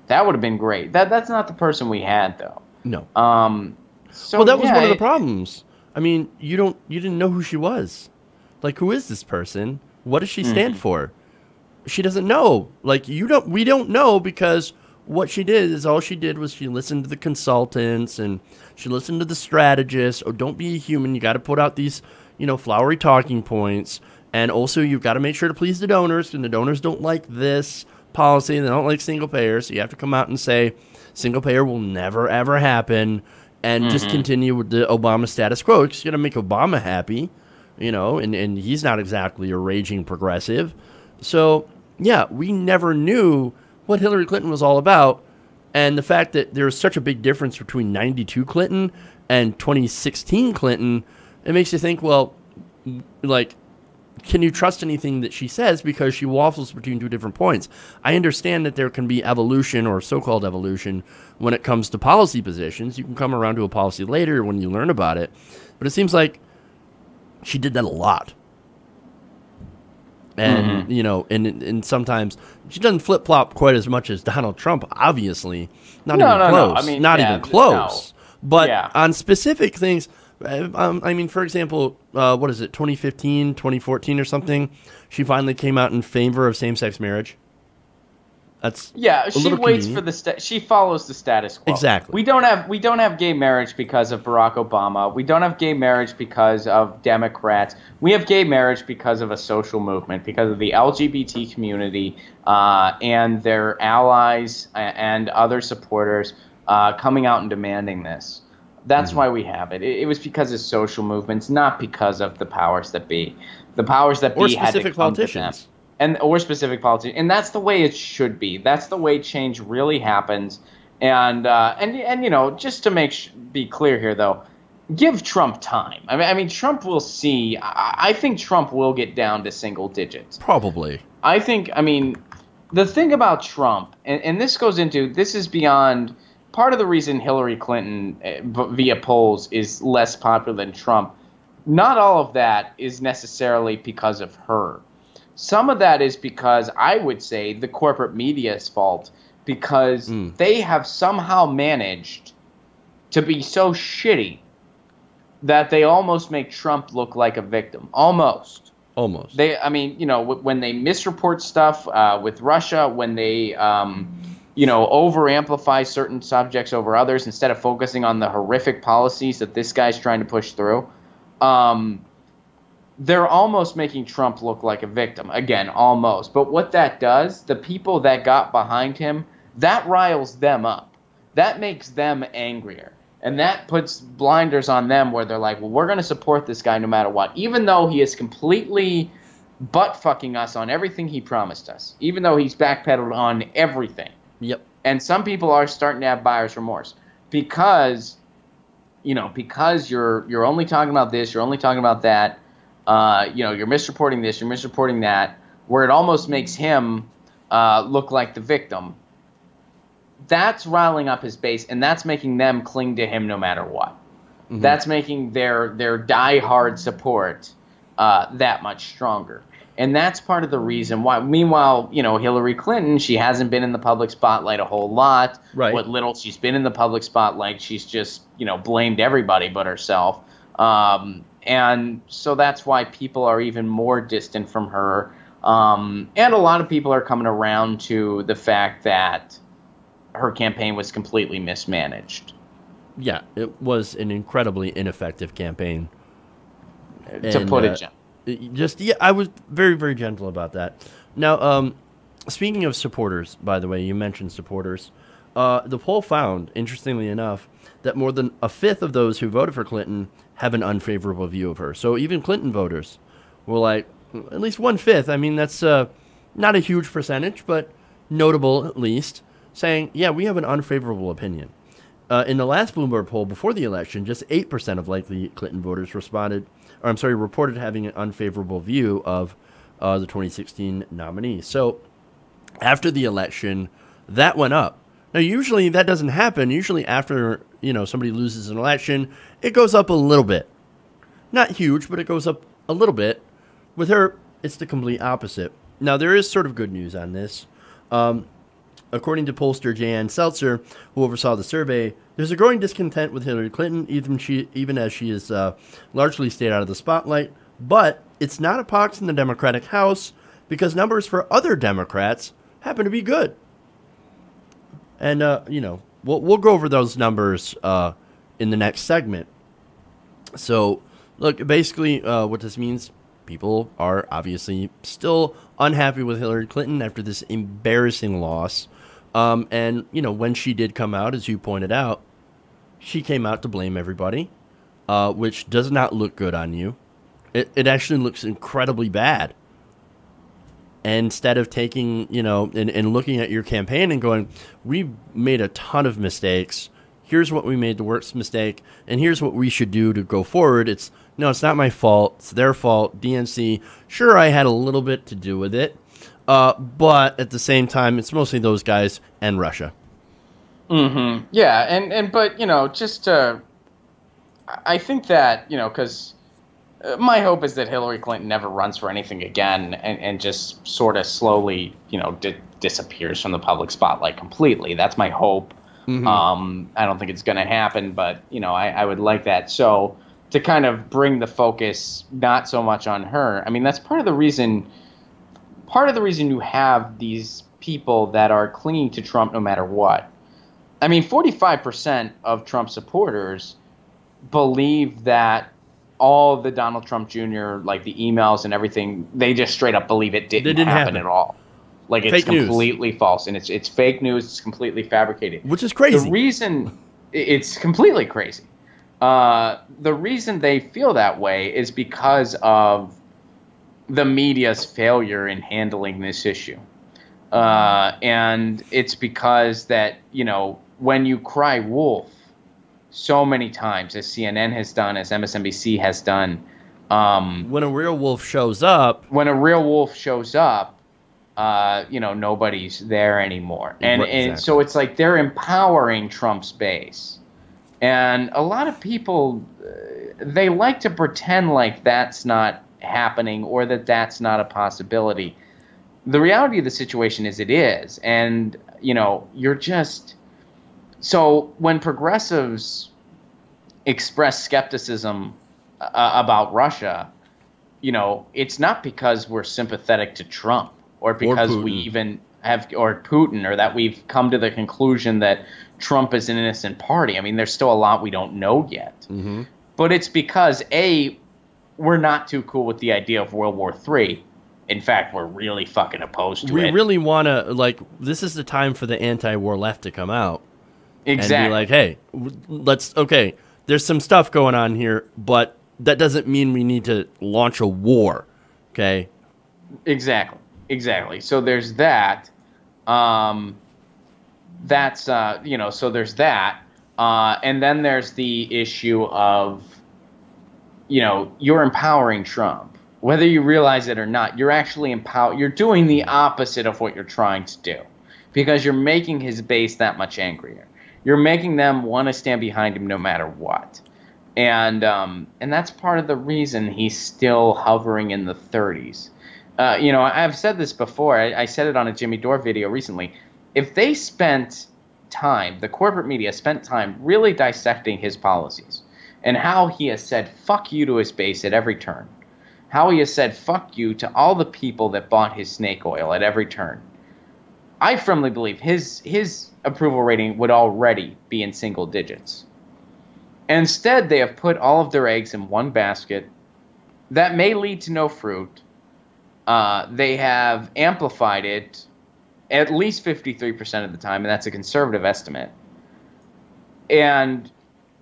that would have been great. That's not the person we had, though. No. That was one of the problems. I mean, you didn't know who she was. Like, who is this person? What does she stand for? She doesn't know. Like, we don't know, because what she did is all she did was she listened to the consultants and she listened to the strategists. Oh, don't be a human. You got to put out these, flowery talking points. And also, you've got to make sure to please the donors, and the donors don't like this policy. They don't like single payer. So you have to come out and say single payer will never, ever happen, and just continue with the Obama status quo. It's going to make Obama happy, and he's not exactly a raging progressive. So, yeah, we never knew what Hillary Clinton was all about. And the fact that there's such a big difference between 92 Clinton and 2016 Clinton, it makes you think, well, like, can you trust anything that she says, because she waffles between two different points? I understand that there can be evolution, or so-called evolution, when it comes to policy positions. You can come around to a policy later when you learn about it. But it seems like she did that a lot. And, and sometimes she doesn't flip-flop quite as much as Donald Trump, obviously. Not even close. I mean, not even close. No. But on specific things, I mean, for example, what is it, 2015, 2014 or something, she finally came out in favor of same-sex marriage. That's she waits for she follows the status quo. Exactly. We don't have gay marriage because of Barack Obama. We don't have gay marriage because of Democrats. We have gay marriage because of a social movement, because of the LGBT community and their allies and other supporters coming out and demanding this. That's why we have it. It was because of social movements, not because of the powers that be. The powers that be had to come to them. Or specific politicians, and that's the way it should be. That's the way change really happens. And just to be clear here, though, give Trump time. I mean, Trump will see. I think Trump will get down to single digits. Probably. I think. I mean, the thing about Trump, and this is beyond part of the reason Hillary Clinton via polls is less popular than Trump. Not all of that is necessarily because of her. Some of that is because, I would say, the corporate media's fault, because they have somehow managed to be so shitty that they almost make Trump look like a victim. Almost. When they misreport stuff with Russia, when they, over-amplify certain subjects over others instead of focusing on the horrific policies that this guy's trying to push through, they're almost making Trump look like a victim. Again, almost. But what that does, the people that got behind him, that riles them up. That makes them angrier. And that puts blinders on them where they're like, well, we're going to support this guy no matter what. Even though he is completely butt-fucking us on everything he promised us. Even though he's backpedaled on everything. Yep. And some people are starting to have buyer's remorse. Because you're only talking about this, you're only talking about that. You're misreporting this, you're misreporting that, where it almost makes him look like the victim. That's riling up his base, and that's making them cling to him no matter what. Mm-hmm. That's making their diehard support that much stronger. And that's part of the reason why. Meanwhile, Hillary Clinton, she hasn't been in the public spotlight a whole lot. Right. What little she's been in the public spotlight, she's just, blamed everybody but herself. And so that's why people are even more distant from her. And a lot of people are coming around to the fact that her campaign was completely mismanaged. Yeah, it was an incredibly ineffective campaign. To put it gently. I was very, very gentle about that. Now, speaking of supporters, by the way, you mentioned supporters. The poll found, interestingly enough, that more than a fifth of those who voted for Clinton have an unfavorable view of her. So even Clinton voters were like, at least 1/5. I mean, that's not a huge percentage, but notable at least, saying, yeah, we have an unfavorable opinion. In the last Bloomberg poll before the election, just 8% of likely Clinton voters reported having an unfavorable view of the 2016 nominee. So after the election, that went up. Now, usually that doesn't happen. Usually after, somebody loses an election, it goes up a little bit. Not huge, but it goes up a little bit. With her, it's the complete opposite. Now, there is sort of good news on this. according to pollster Jan Seltzer, who oversaw the survey, there's a growing discontent with Hillary Clinton, even as she is largely stayed out of the spotlight. But it's not a pox in the Democratic House because numbers for other Democrats happen to be good. And, we'll go over those numbers in the next segment. So, look, basically what this means, people are obviously still unhappy with Hillary Clinton after this embarrassing loss. And, when she did come out, as you pointed out, she came out to blame everybody, which does not look good on you. It actually looks incredibly bad. And instead of taking, and looking at your campaign and going, we made a ton of mistakes. Here's what we made the worst mistake. And here's what we should do to go forward. It's not my fault. It's their fault. DNC. Sure, I had a little bit to do with it. But at the same time, it's mostly those guys and Russia. Mm-hmm. Yeah. But, I think that, because my hope is that Hillary Clinton never runs for anything again and just sort of slowly, disappears from the public spotlight completely. That's my hope. Mm-hmm. I don't think it's going to happen, but, I would like that. So to kind of bring the focus not so much on her, I mean, that's part of the reason you have these people that are clinging to Trump no matter what. I mean, 45% of Trump supporters believe that all the Donald Trump Jr., like the emails and everything, they just straight up believe it didn't happen at all. Like, it's completely false, and it's fake news. It's completely fabricated, which is crazy. The reason it's completely crazy. The reason they feel that way is because of the media's failure in handling this issue, and it's because that when you cry wolf so many times, as CNN has done, as MSNBC has done. When a real wolf shows up, nobody's there anymore. And so it's like they're empowering Trump's base. And a lot of people, they like to pretend like that's not happening or that that's not a possibility. The reality of the situation is it is. And, you're just... So when progressives express skepticism about Russia, it's not because we're sympathetic to Trump or because we even have, or Putin, or that we've come to the conclusion that Trump is an innocent party. I mean, there's still a lot we don't know yet. Mm-hmm. But it's because, A, we're not too cool with the idea of World War III. In fact, we're really fucking opposed to it. We really want to, this is the time for the anti-war left to come out. Exactly. And be like, hey, there's some stuff going on here, but that doesn't mean we need to launch a war, okay? Exactly. So there's that. So there's that. And then there's the issue of, you're empowering Trump. Whether you realize it or not, you're actually you're doing the opposite of what you're trying to do because you're making his base that much angrier. You're making them want to stand behind him no matter what. And that's part of the reason he's still hovering in the 30s. I've said this before. I said it on a Jimmy Dore video recently. If they spent time, the corporate media spent time really dissecting his policies and how he has said fuck you to his base at every turn, how he has said fuck you to all the people that bought his snake oil at every turn, I firmly believe his approval rating would already be in single digits. Instead, they have put all of their eggs in one basket. That may lead to no fruit. They have amplified it at least 53% of the time, and that's a conservative estimate. And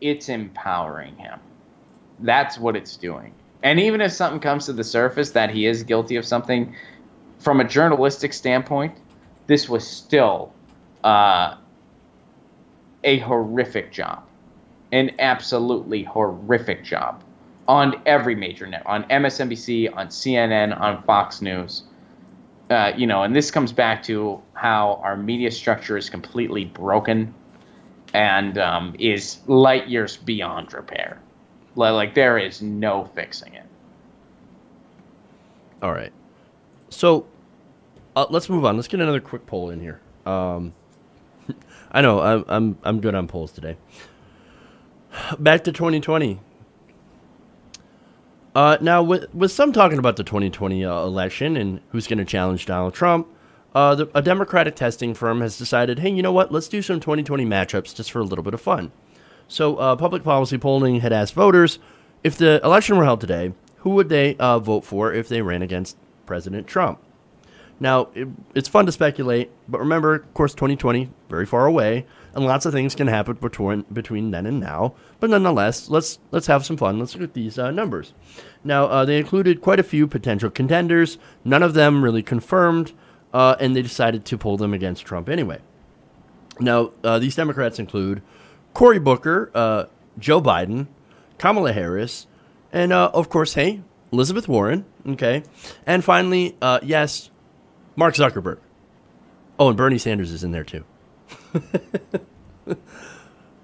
it's empowering him. That's what it's doing. And even if something comes to the surface that he is guilty of something, from a journalistic standpoint, this was still a horrific job. An absolutely horrific job on every major net, on MSNBC, on CNN, on Fox News. And this comes back to how our media structure is completely broken and is light years beyond repair. Like, there is no fixing it. All right. So let's move on. Let's get another quick poll in here. I know I'm good on polls today. Back to 2020. Now, with some talking about the 2020 election and who's going to challenge Donald Trump, a Democratic testing firm has decided, hey, you know what? Let's do some 2020 matchups just for a little bit of fun. So, public policy polling had asked voters, if the election were held today, who would they vote for if they ran against President Trump? Now, it's fun to speculate, but remember, of course, 2020, very far away, and lots of things can happen between then and now. But nonetheless, let's have some fun. Let's look at these numbers. Now, they included quite a few potential contenders, none of them really confirmed, and they decided to pull them against Trump anyway. Now, these Democrats include Cory Booker, Joe Biden, Kamala Harris, and, of course, hey, Elizabeth Warren, okay? And finally, yes, Mark Zuckerberg. Oh, and Bernie Sanders is in there, too.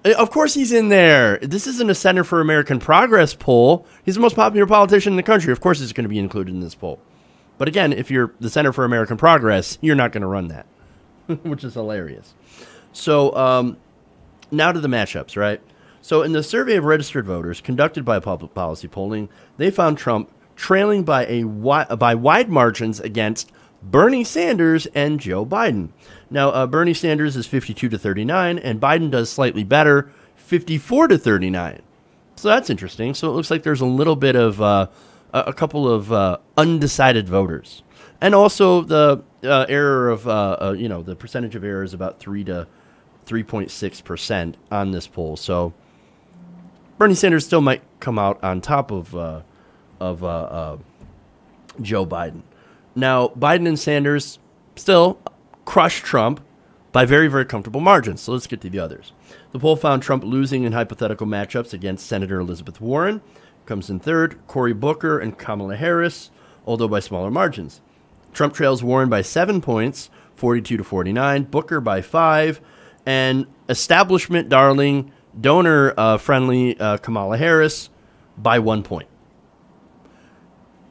Of course he's in there. This isn't a Center for American Progress poll. He's the most popular politician in the country. Of course he's going to be included in this poll. But again, if you're the Center for American Progress, you're not going to run that, which is hilarious. So now to the matchups, right? So in the survey of registered voters conducted by Public Policy Polling, they found Trump trailing by wide margins against Bernie Sanders and Joe Biden. Now, Bernie Sanders is 52-39, and Biden does slightly better, 54-39. So that's interesting. So it looks like there's a little bit of a couple of undecided voters, and also the error of the percentage of error is about 3 to 3.6% on this poll. So Bernie Sanders still might come out on top of Joe Biden. Now, Biden and Sanders still crushed Trump by very, very comfortable margins. So let's get to the others. The poll found Trump losing in hypothetical matchups against Senator Elizabeth Warren. Comes in third, Cory Booker and Kamala Harris, although by smaller margins. Trump trails Warren by 7 points, 42-49, Booker by 5, and establishment darling, donor-friendly Kamala Harris by 1 point.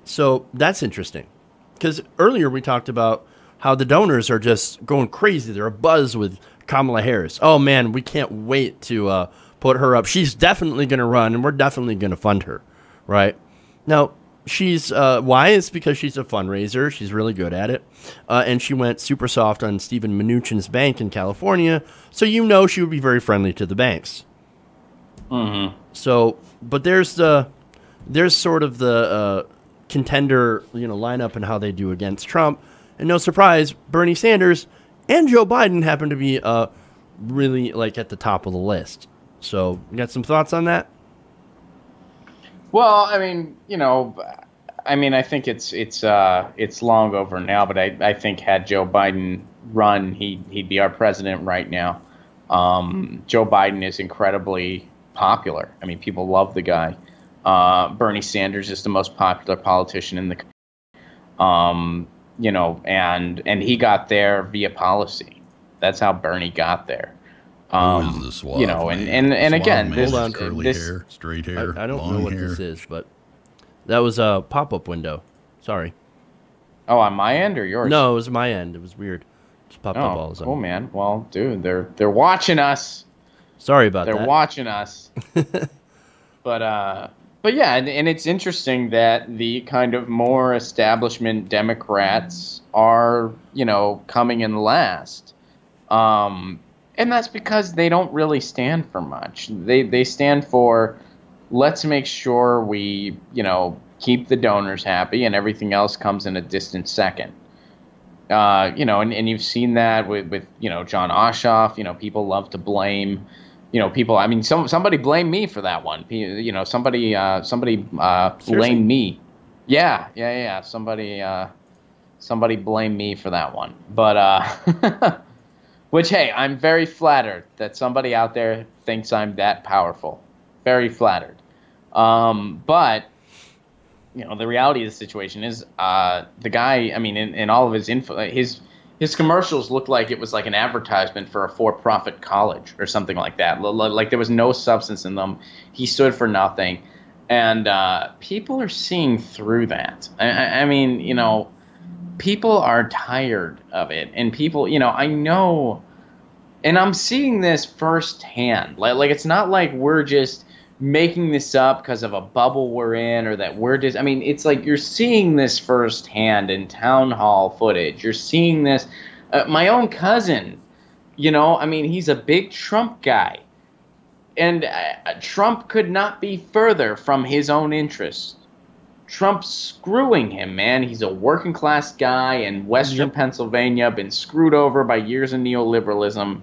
So that's interesting. Because earlier we talked about how the donors are just going crazy. They're abuzz with Kamala Harris. Oh, man, we can't wait to put her up. She's definitely going to run, and we're definitely going to fund her, right? Now, she's why? It's because she's a fundraiser. She's really good at it. And she went super soft on Stephen Mnuchin's bank in California, so you know she would be very friendly to the banks. Mm-hmm. So, but there's sort of the contender, lineup and how they do against Trump. And no surprise, Bernie Sanders and Joe Biden happen to be really at the top of the list. So, you got some thoughts on that? Well, I mean, I think it's long over now. But I think had Joe Biden run, he'd be our president right now. Joe Biden is incredibly popular. I mean, people love the guy. Bernie Sanders is the most popular politician in the country. And he got there via policy. That's how Bernie got there. Who is this suave man? And again, man this with curly hair, straight hair, I don't long know what hair. this is, but that was a pop-up window. Sorry. Oh, on my end or yours? No, it was my end. It was weird. Just popped up all of a sudden. Oh man. Well, dude, they're watching us. Sorry about that. They're watching us. But yeah, and it's interesting that the kind of more establishment Democrats are, coming in last. And that's because they don't really stand for much. They stand for, let's make sure we, keep the donors happy, and everything else comes in a distant second. And you've seen that with John Ossoff. People love to blame, people. I mean, somebody blame me for that one. Somebody blame me. Yeah. Somebody blame me for that one. But which, hey, I'm very flattered that somebody out there thinks I'm that powerful. Very flattered. But the reality of the situation is, the guy, I mean, in all of his info, his commercials looked like it was like an advertisement for a for-profit college or something like that. Like there was no substance in them. He stood for nothing. And people are seeing through that. I mean, people are tired of it, and people, I know, and I'm seeing this firsthand. Like it's not like we're just making this up because of a bubble we're in, or that we're just. I mean, it's like you're seeing this firsthand in town hall footage. You're seeing this. My own cousin, I mean, he's a big Trump guy, and Trump could not be further from his own interests. Trump's screwing him, man. He's a working class guy in Western Pennsylvania, been screwed over by years of neoliberalism,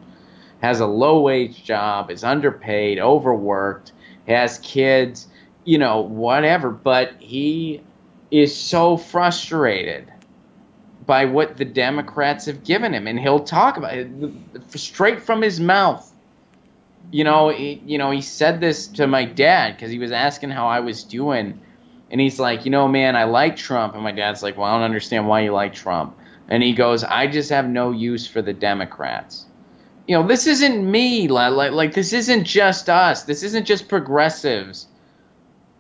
has a low wage job, is underpaid, overworked, has kids, whatever. But he is so frustrated by what the Democrats have given him, and he'll talk about it straight from his mouth. He said this to my dad because he was asking how I was doing. And he's like, man, I like Trump. And my dad's like, well, I don't understand why you like Trump. And he goes, I just have no use for the Democrats. This isn't me. Like this isn't just us. This isn't just progressives.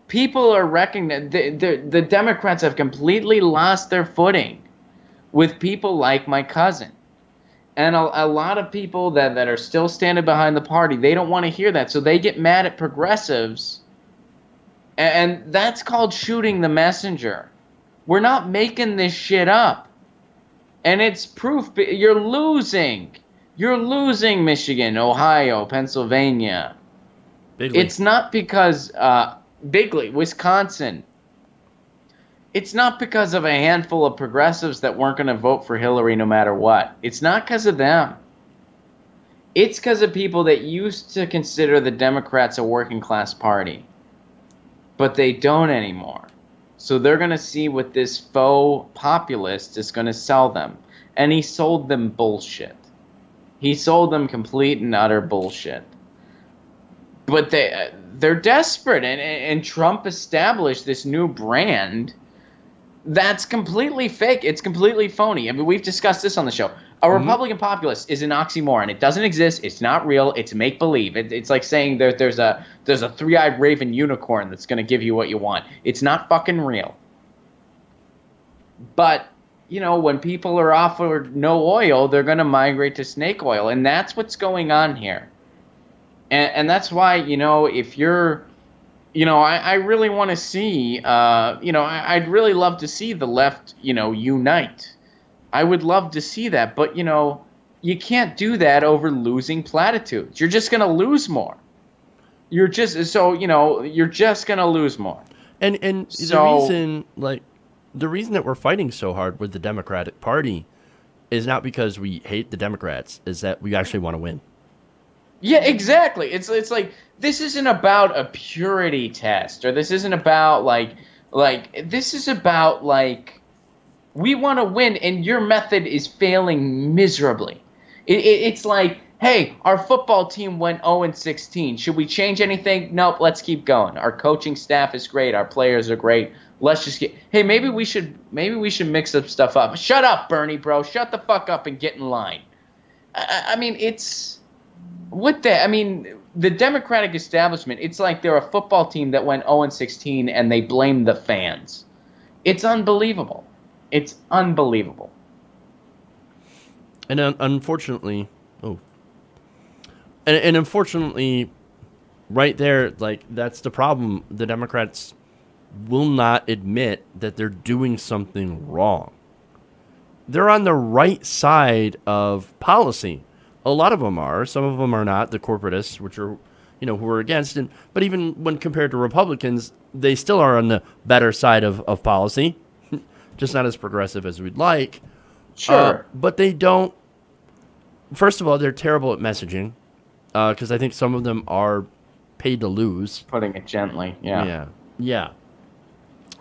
People are recognizing the Democrats have completely lost their footing with people like my cousin. And a lot of people that are still standing behind the party, they don't want to hear that. So they get mad at progressives. And that's called shooting the messenger. We're not making this shit up. And it's proof. You're losing. You're losing Michigan, Ohio, Pennsylvania. Bigly. It's not because, bigly, Wisconsin. It's not because of a handful of progressives that weren't going to vote for Hillary no matter what. It's not because of them. It's because of people that used to consider the Democrats a working class party. But they don't anymore. So they're going to see what this faux populist is going to sell them. And he sold them bullshit. He sold them complete and utter bullshit. But they're desperate. And Trump established this new brand that's completely fake. It's completely phony. I mean, we've discussed this on the show. A Republican populist is an oxymoron. It doesn't exist. It's not real. It's make-believe. It's like saying there's a three-eyed raven unicorn that's going to give you what you want. It's not fucking real. But, when people are offered no oil, they're going to migrate to snake oil. And that's what's going on here. And that's why, if you're, I really want to see, I'd really love to see the left, unite. I would love to see that, but, you can't do that over losing platitudes. You're just going to lose more. You're just going to lose more. And the reason that we're fighting so hard with the Democratic Party is not because we hate the Democrats, is that we actually want to win. Yeah, exactly. It's like, this isn't about a purity test, or this isn't about this is about we want to win, and your method is failing miserably. It's like, hey, our football team went 0-16. Should we change anything? Nope, let's keep going. Our coaching staff is great. Our players are great. Let's just hey, maybe we should mix some stuff up. Shut up, Bernie, bro. Shut the fuck up and get in line. I mean, it's the Democratic establishment, it's like they're a football team that went 0-16 and they blame the fans. It's unbelievable. It's unbelievable. And unfortunately, unfortunately, right there, that's the problem. The Democrats will not admit that they're doing something wrong. They're on the right side of policy. A lot of them are. Some of them are not. The corporatists, which are, who are against it. But even when compared to Republicans, they still are on the better side of policy. Just not as progressive as we'd like. Sure. But they don't. First of all, they're terrible at messaging. Because I think some of them are paid to lose. Putting it gently, yeah. Yeah.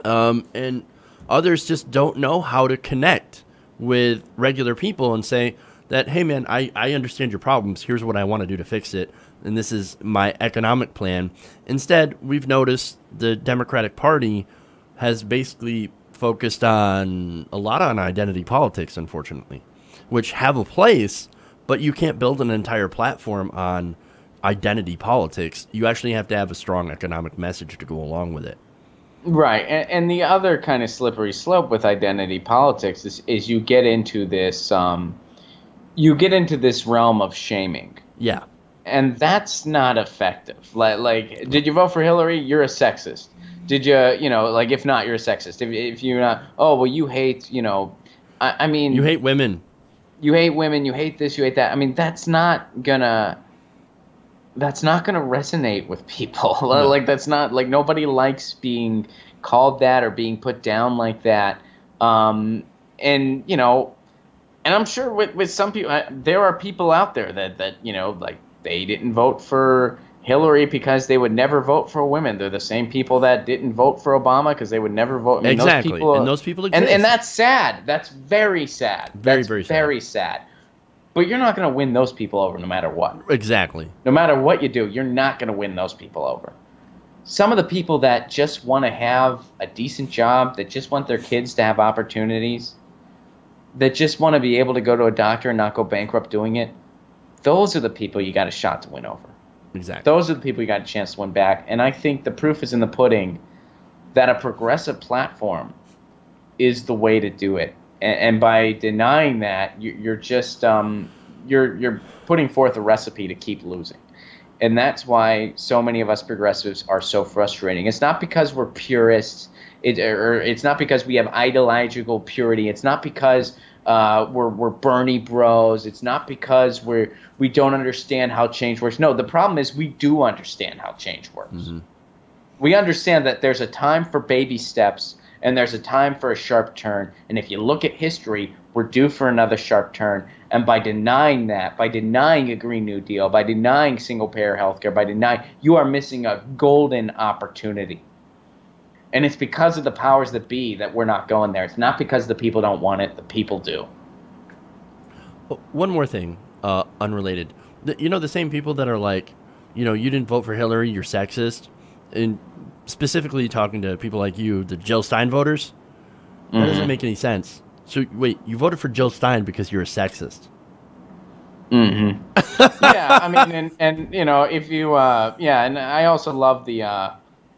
And others just don't know how to connect with regular people and say that, hey, man, I understand your problems. Here's what I want to do to fix it. And this is my economic plan. Instead, we've noticed the Democratic Party has basically focused on a lot on identity politics, unfortunately, which have a place, but you can't build an entire platform on identity politics. You actually have to have a strong economic message to go along with it. Right, and the other kind of slippery slope with identity politics is you get into this realm of shaming. Yeah. And that's not effective. Like, did you vote for Hillary? You're a sexist. Did you, like, if not, you're a sexist. If you're not, oh, well, you hate, I mean, you hate women. You hate women. You hate this. You hate that. I mean, that's not gonna resonate with people. No. Like, that's not, like, nobody likes being called that or being put down like that. And I'm sure with some people, there are people out there that like, they didn't vote for Hillary because they would never vote for women. They're the same people that didn't vote for Obama because they would never vote. I mean, exactly. Those people, and those people exist. And that's sad. That's very sad. Very sad. But you're not going to win those people over no matter what. Exactly. No matter what you do, you're not going to win those people over. Some of the people that just want to have a decent job, that just want their kids to have opportunities, that just want to be able to go to a doctor and not go bankrupt doing it, those are the people you got a shot to win over. Exactly. Those are the people you got a chance to win back. And I think the proof is in the pudding that a progressive platform is the way to do it. And by denying that, you're just you're putting forth a recipe to keep losing. And that's why so many of us progressives are so frustrating. It's not because we're purists. It's not because we have ideological purity. It's not because we're Bernie bros. It's not because we don't understand how change works. No, the problem is we do understand how change works. Mm-hmm. We understand that there's a time for baby steps and there's a time for a sharp turn. And if you look at history, we're due for another sharp turn. And by denying that, by denying a Green New Deal, by denying single-payer healthcare, you are missing a golden opportunity. And it's because of the powers that be that we're not going there. It's not because the people don't want it. The people do. One more thing, unrelated. The same people that are like, you didn't vote for Hillary, you're sexist. And specifically talking to people like you, the Jill Stein voters, that doesn't make any sense. So, wait, you voted for Jill Stein because you're a sexist. Mm-hmm. Yeah, I mean, and if you, and I also love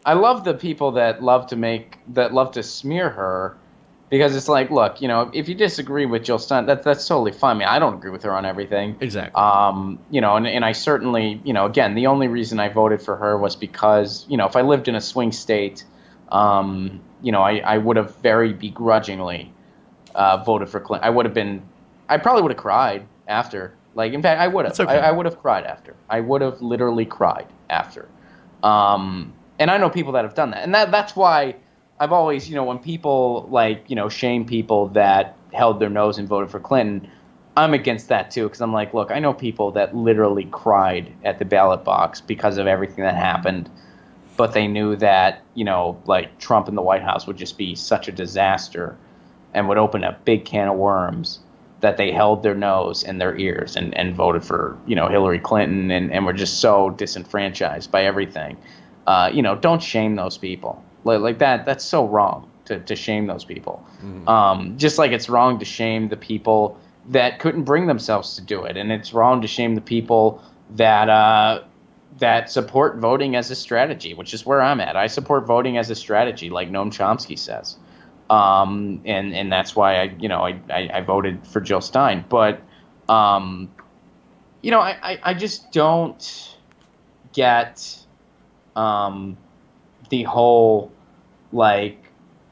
I love the people that love to smear her, because it's like, look, if you disagree with Jill Stein, that's totally fine. I mean, I don't agree with her on everything. Exactly. And I certainly, again, the only reason I voted for her was because, if I lived in a swing state, I would have very begrudgingly voted for Clinton. I probably would have cried after. Like, in fact, I would have. Okay. I would have cried after. I would have literally cried after. And I know people that have done that. And that's why I've always, when people shame people that held their nose and voted for Clinton, I'm against that too. Because I'm like, look, I know people that literally cried at the ballot box because of everything that happened. But they knew that, Trump in the White House would just be such a disaster and would open a big can of worms, that they held their nose and their ears and voted for, Hillary Clinton and were just so disenfranchised by everything. Don't shame those people like that. That's so wrong to shame those people. Mm-hmm. Just like it's wrong to shame the people that couldn't bring themselves to do it. And it's wrong to shame the people that support voting as a strategy, which is where I'm at. I support voting as a strategy, like Noam Chomsky says. And that's why I voted for Jill Stein. But, I just don't get the whole,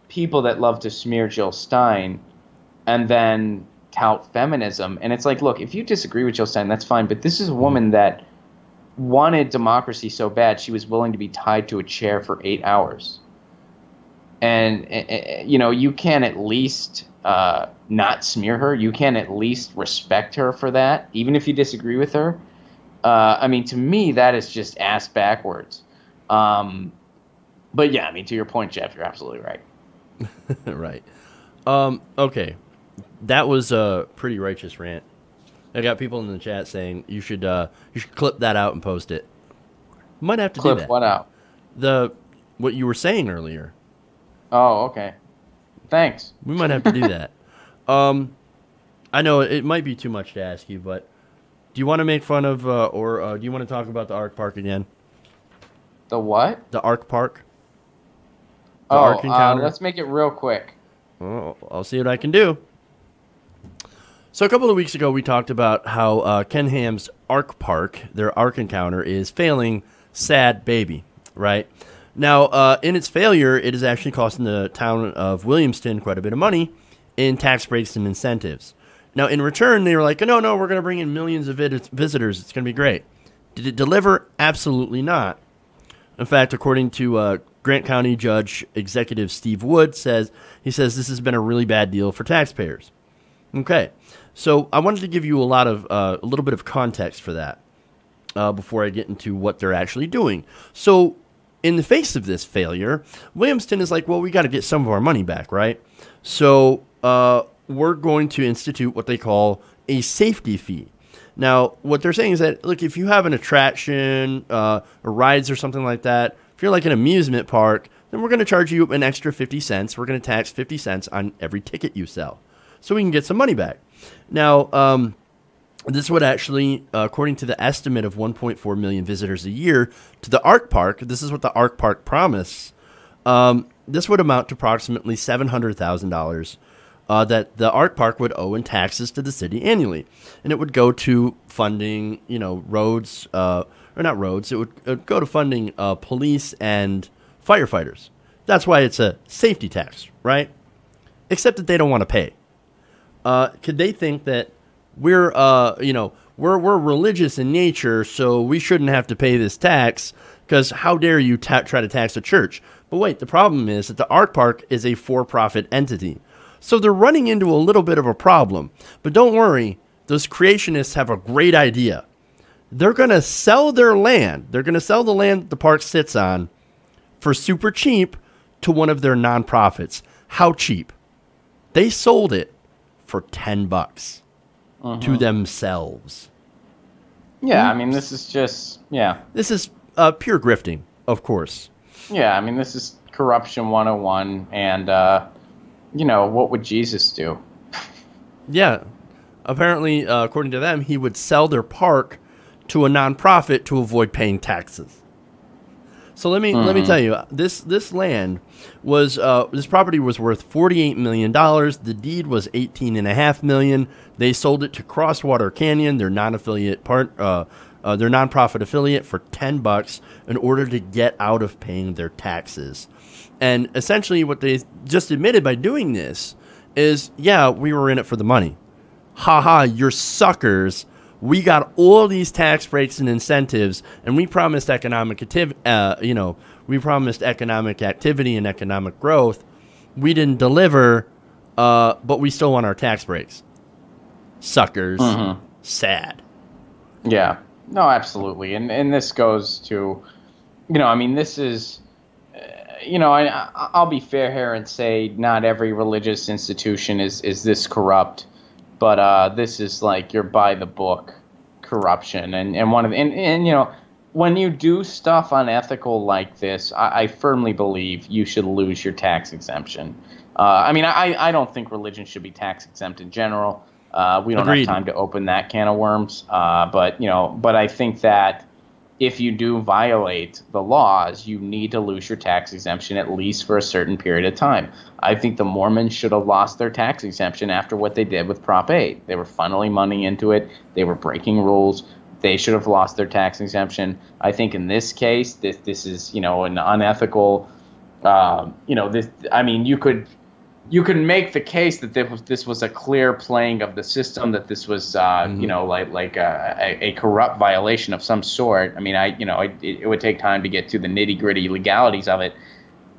people that love to smear Jill Stein and then tout feminism. And it's like, look, if you disagree with Jill Stein, that's fine. But this is a woman that wanted democracy so bad she was willing to be tied to a chair for 8 hours. And, you can at least not smear her. You can at least respect her for that, even if you disagree with her. To me, that is just ass backwards. But yeah, to your point, Jeff, you're absolutely right. Right. Okay. That was a pretty righteous rant. I got people in the chat saying you should clip that out and post it. Might have to do that. Clip what out? What you were saying earlier. Oh, okay. Thanks. We might have to do that. I know it might be too much to ask you, but do you want to make fun of or do you want to talk about the Ark Park again? The what? The Ark Park. Let's make it real quick. Well, I'll see what I can do. So a couple of weeks ago, we talked about how Ken Ham's Ark Park, their Ark Encounter, is failing. Sad baby, right? Now, in its failure, it is actually costing the town of Williamston quite a bit of money in tax breaks and incentives. Now, in return, they were like, no, we're going to bring in millions of visitors. It's going to be great. Did it deliver? Absolutely not. In fact, according to Grant County Judge Executive Steve Wood, he says this has been a really bad deal for taxpayers. Okay, so I wanted to give you a little bit of context for that before I get into what they're actually doing. So, in the face of this failure, Williamston is like, well, we got to get some of our money back, right? So, we're going to institute what they call a safety fee. Now, what they're saying is that, look, if you have an attraction, or rides or something like that, if you're like an amusement park, then we're going to charge you an extra 50 cents. We're going to tax 50 cents on every ticket you sell so we can get some money back. Now, this would actually, according to the estimate of 1.4 million visitors a year to the Ark Park, this is what the Ark Park promised, this would amount to approximately $700,000 that the Ark Park would owe in taxes to the city annually. And it would go to funding, roads, or not roads, it would go to funding police and firefighters. That's why it's a safety tax, right? Except that they don't want to pay. Could they think that we're religious in nature, so we shouldn't have to pay this tax, because how dare you try to tax a church? But wait, the problem is that the Ark Park is a for-profit entity. So they're running into a little bit of a problem. But don't worry, those creationists have a great idea. They're going to sell their land. They're going to sell the land that the park sits on for super cheap to one of their nonprofits. How cheap? They sold it for $10 to themselves. Yeah, I mean, this is just, This is pure grifting, of course. Yeah, I mean, this is corruption 101, and, what would Jesus do? Yeah. Apparently, according to them, he would sell their park to a nonprofit to avoid paying taxes. So let me tell you, this land was this property was worth $48 million. The deed was $18.5 million. They sold it to Crosswater Canyon, their non-affiliate their nonprofit affiliate, for $10 in order to get out of paying their taxes. And essentially, what they just admitted by doing this is, yeah, we were in it for the money. Ha, you're suckers. We got all these tax breaks and incentives, and we promised economic activity and economic growth. We didn't deliver, but we still want our tax breaks. Suckers. Sad. Yeah. No, absolutely. And this goes to, this is, I'll be fair here and say not every religious institution is this corrupt. But this is like your by the book corruption, and one of when you do stuff unethical like this, I firmly believe you should lose your tax exemption. I don't think religion should be tax exempt in general. We don't have time to open that can of worms. But I think that if you do violate the laws, you need to lose your tax exemption at least for a certain period of time. I think the Mormons should have lost their tax exemption after what they did with Prop 8. They were funneling money into it. They were breaking rules. They should have lost their tax exemption. I think in this case, this is, an unethical, you could make the case that this was a clear playing of the system, that this was, a corrupt violation of some sort. I mean, it would take time to get to the nitty-gritty legalities of it,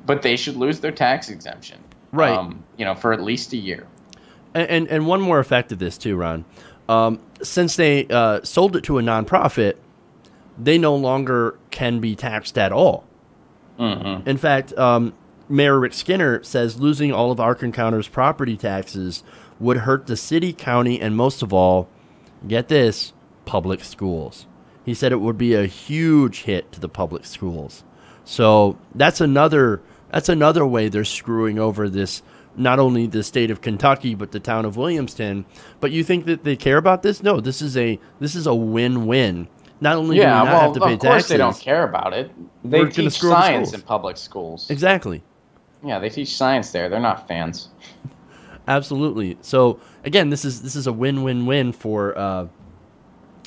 but they should lose their tax exemption, right? For at least a year. And one more effect of this too, Ron. Since they sold it to a nonprofit, they no longer can be taxed at all. In fact, Mayor Rick Skinner says losing all of Ark Encounter's property taxes would hurt the city, county, and most of all, get this, public schools. He said it would be a huge hit to the public schools. So that's another way they're screwing over this, not only the state of Kentucky, but the town of Williamston. But you think that they care about this? No, this is a win-win. Not only do we not have to pay taxes. Of course they don't care about it. They teach science in public schools. Exactly. Yeah, they teach science there. They're not fans. Absolutely. So again, this is a win-win-win for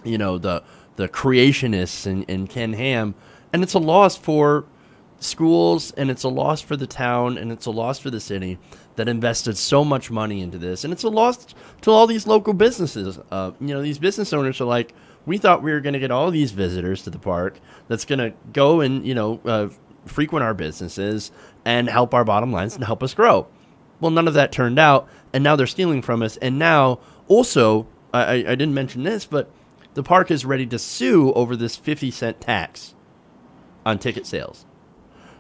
you know, the creationists and Ken Ham, and it's a loss for schools, and it's a loss for the town, and it's a loss for the city that invested so much money into this, and it's a loss to all these local businesses. You know, these business owners are like, we thought we were going to get all these visitors to the park that's going to go and, you know, frequent our businesses and help our bottom lines and help us grow. Well, none of that turned out, and now they're stealing from us. And now, also, I didn't mention this, but the park is ready to sue over this 50-cent tax on ticket sales.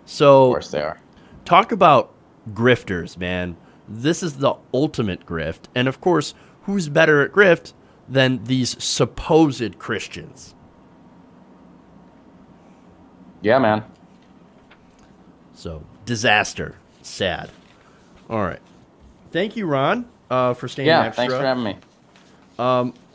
So, Of course they are. Talk about grifters, man. This is the ultimate grift. And, of course, who's better at grift than these supposed Christians? Yeah, man. So, disaster. Sad. All right. Thank you, Ron, for staying extra. Thanks for having me.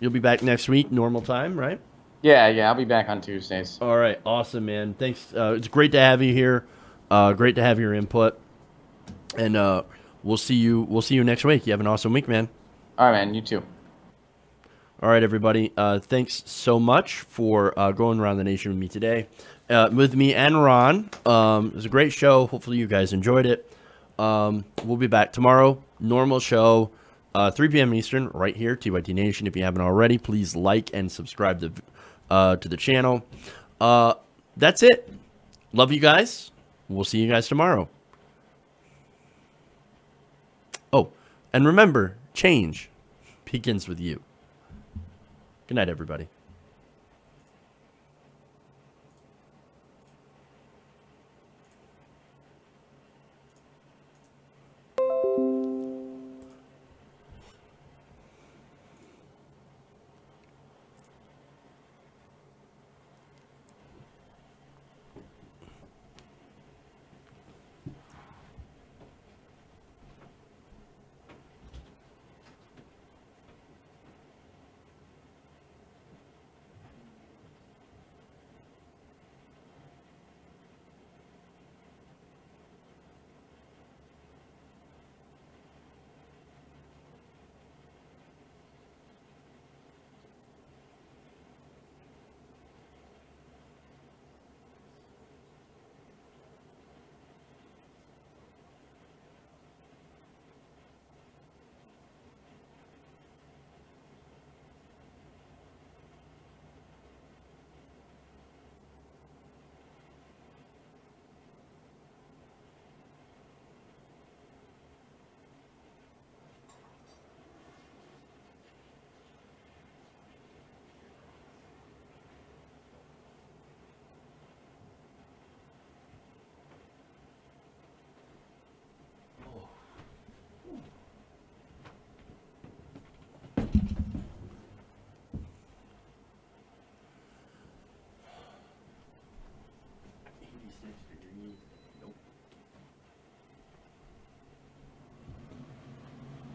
You'll be back next week, normal time, right? Yeah, I'll be back on Tuesdays. All right. Awesome, man. Thanks. It's great to have you here. Great to have your input. And we'll see you next week. You have an awesome week, man. All right, man. You too. All right, everybody. Thanks so much for going around the nation with me today. With me and Ron. It was a great show. Hopefully you guys enjoyed it. We'll be back tomorrow. Normal show, 3 p.m. Eastern, right here, TYT Nation. If you haven't already, please like and subscribe to the channel. That's it. Love you guys. We'll see you guys tomorrow. Oh, and remember, change begins with you. Good night, everybody.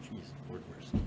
Jeez, Lord mercy.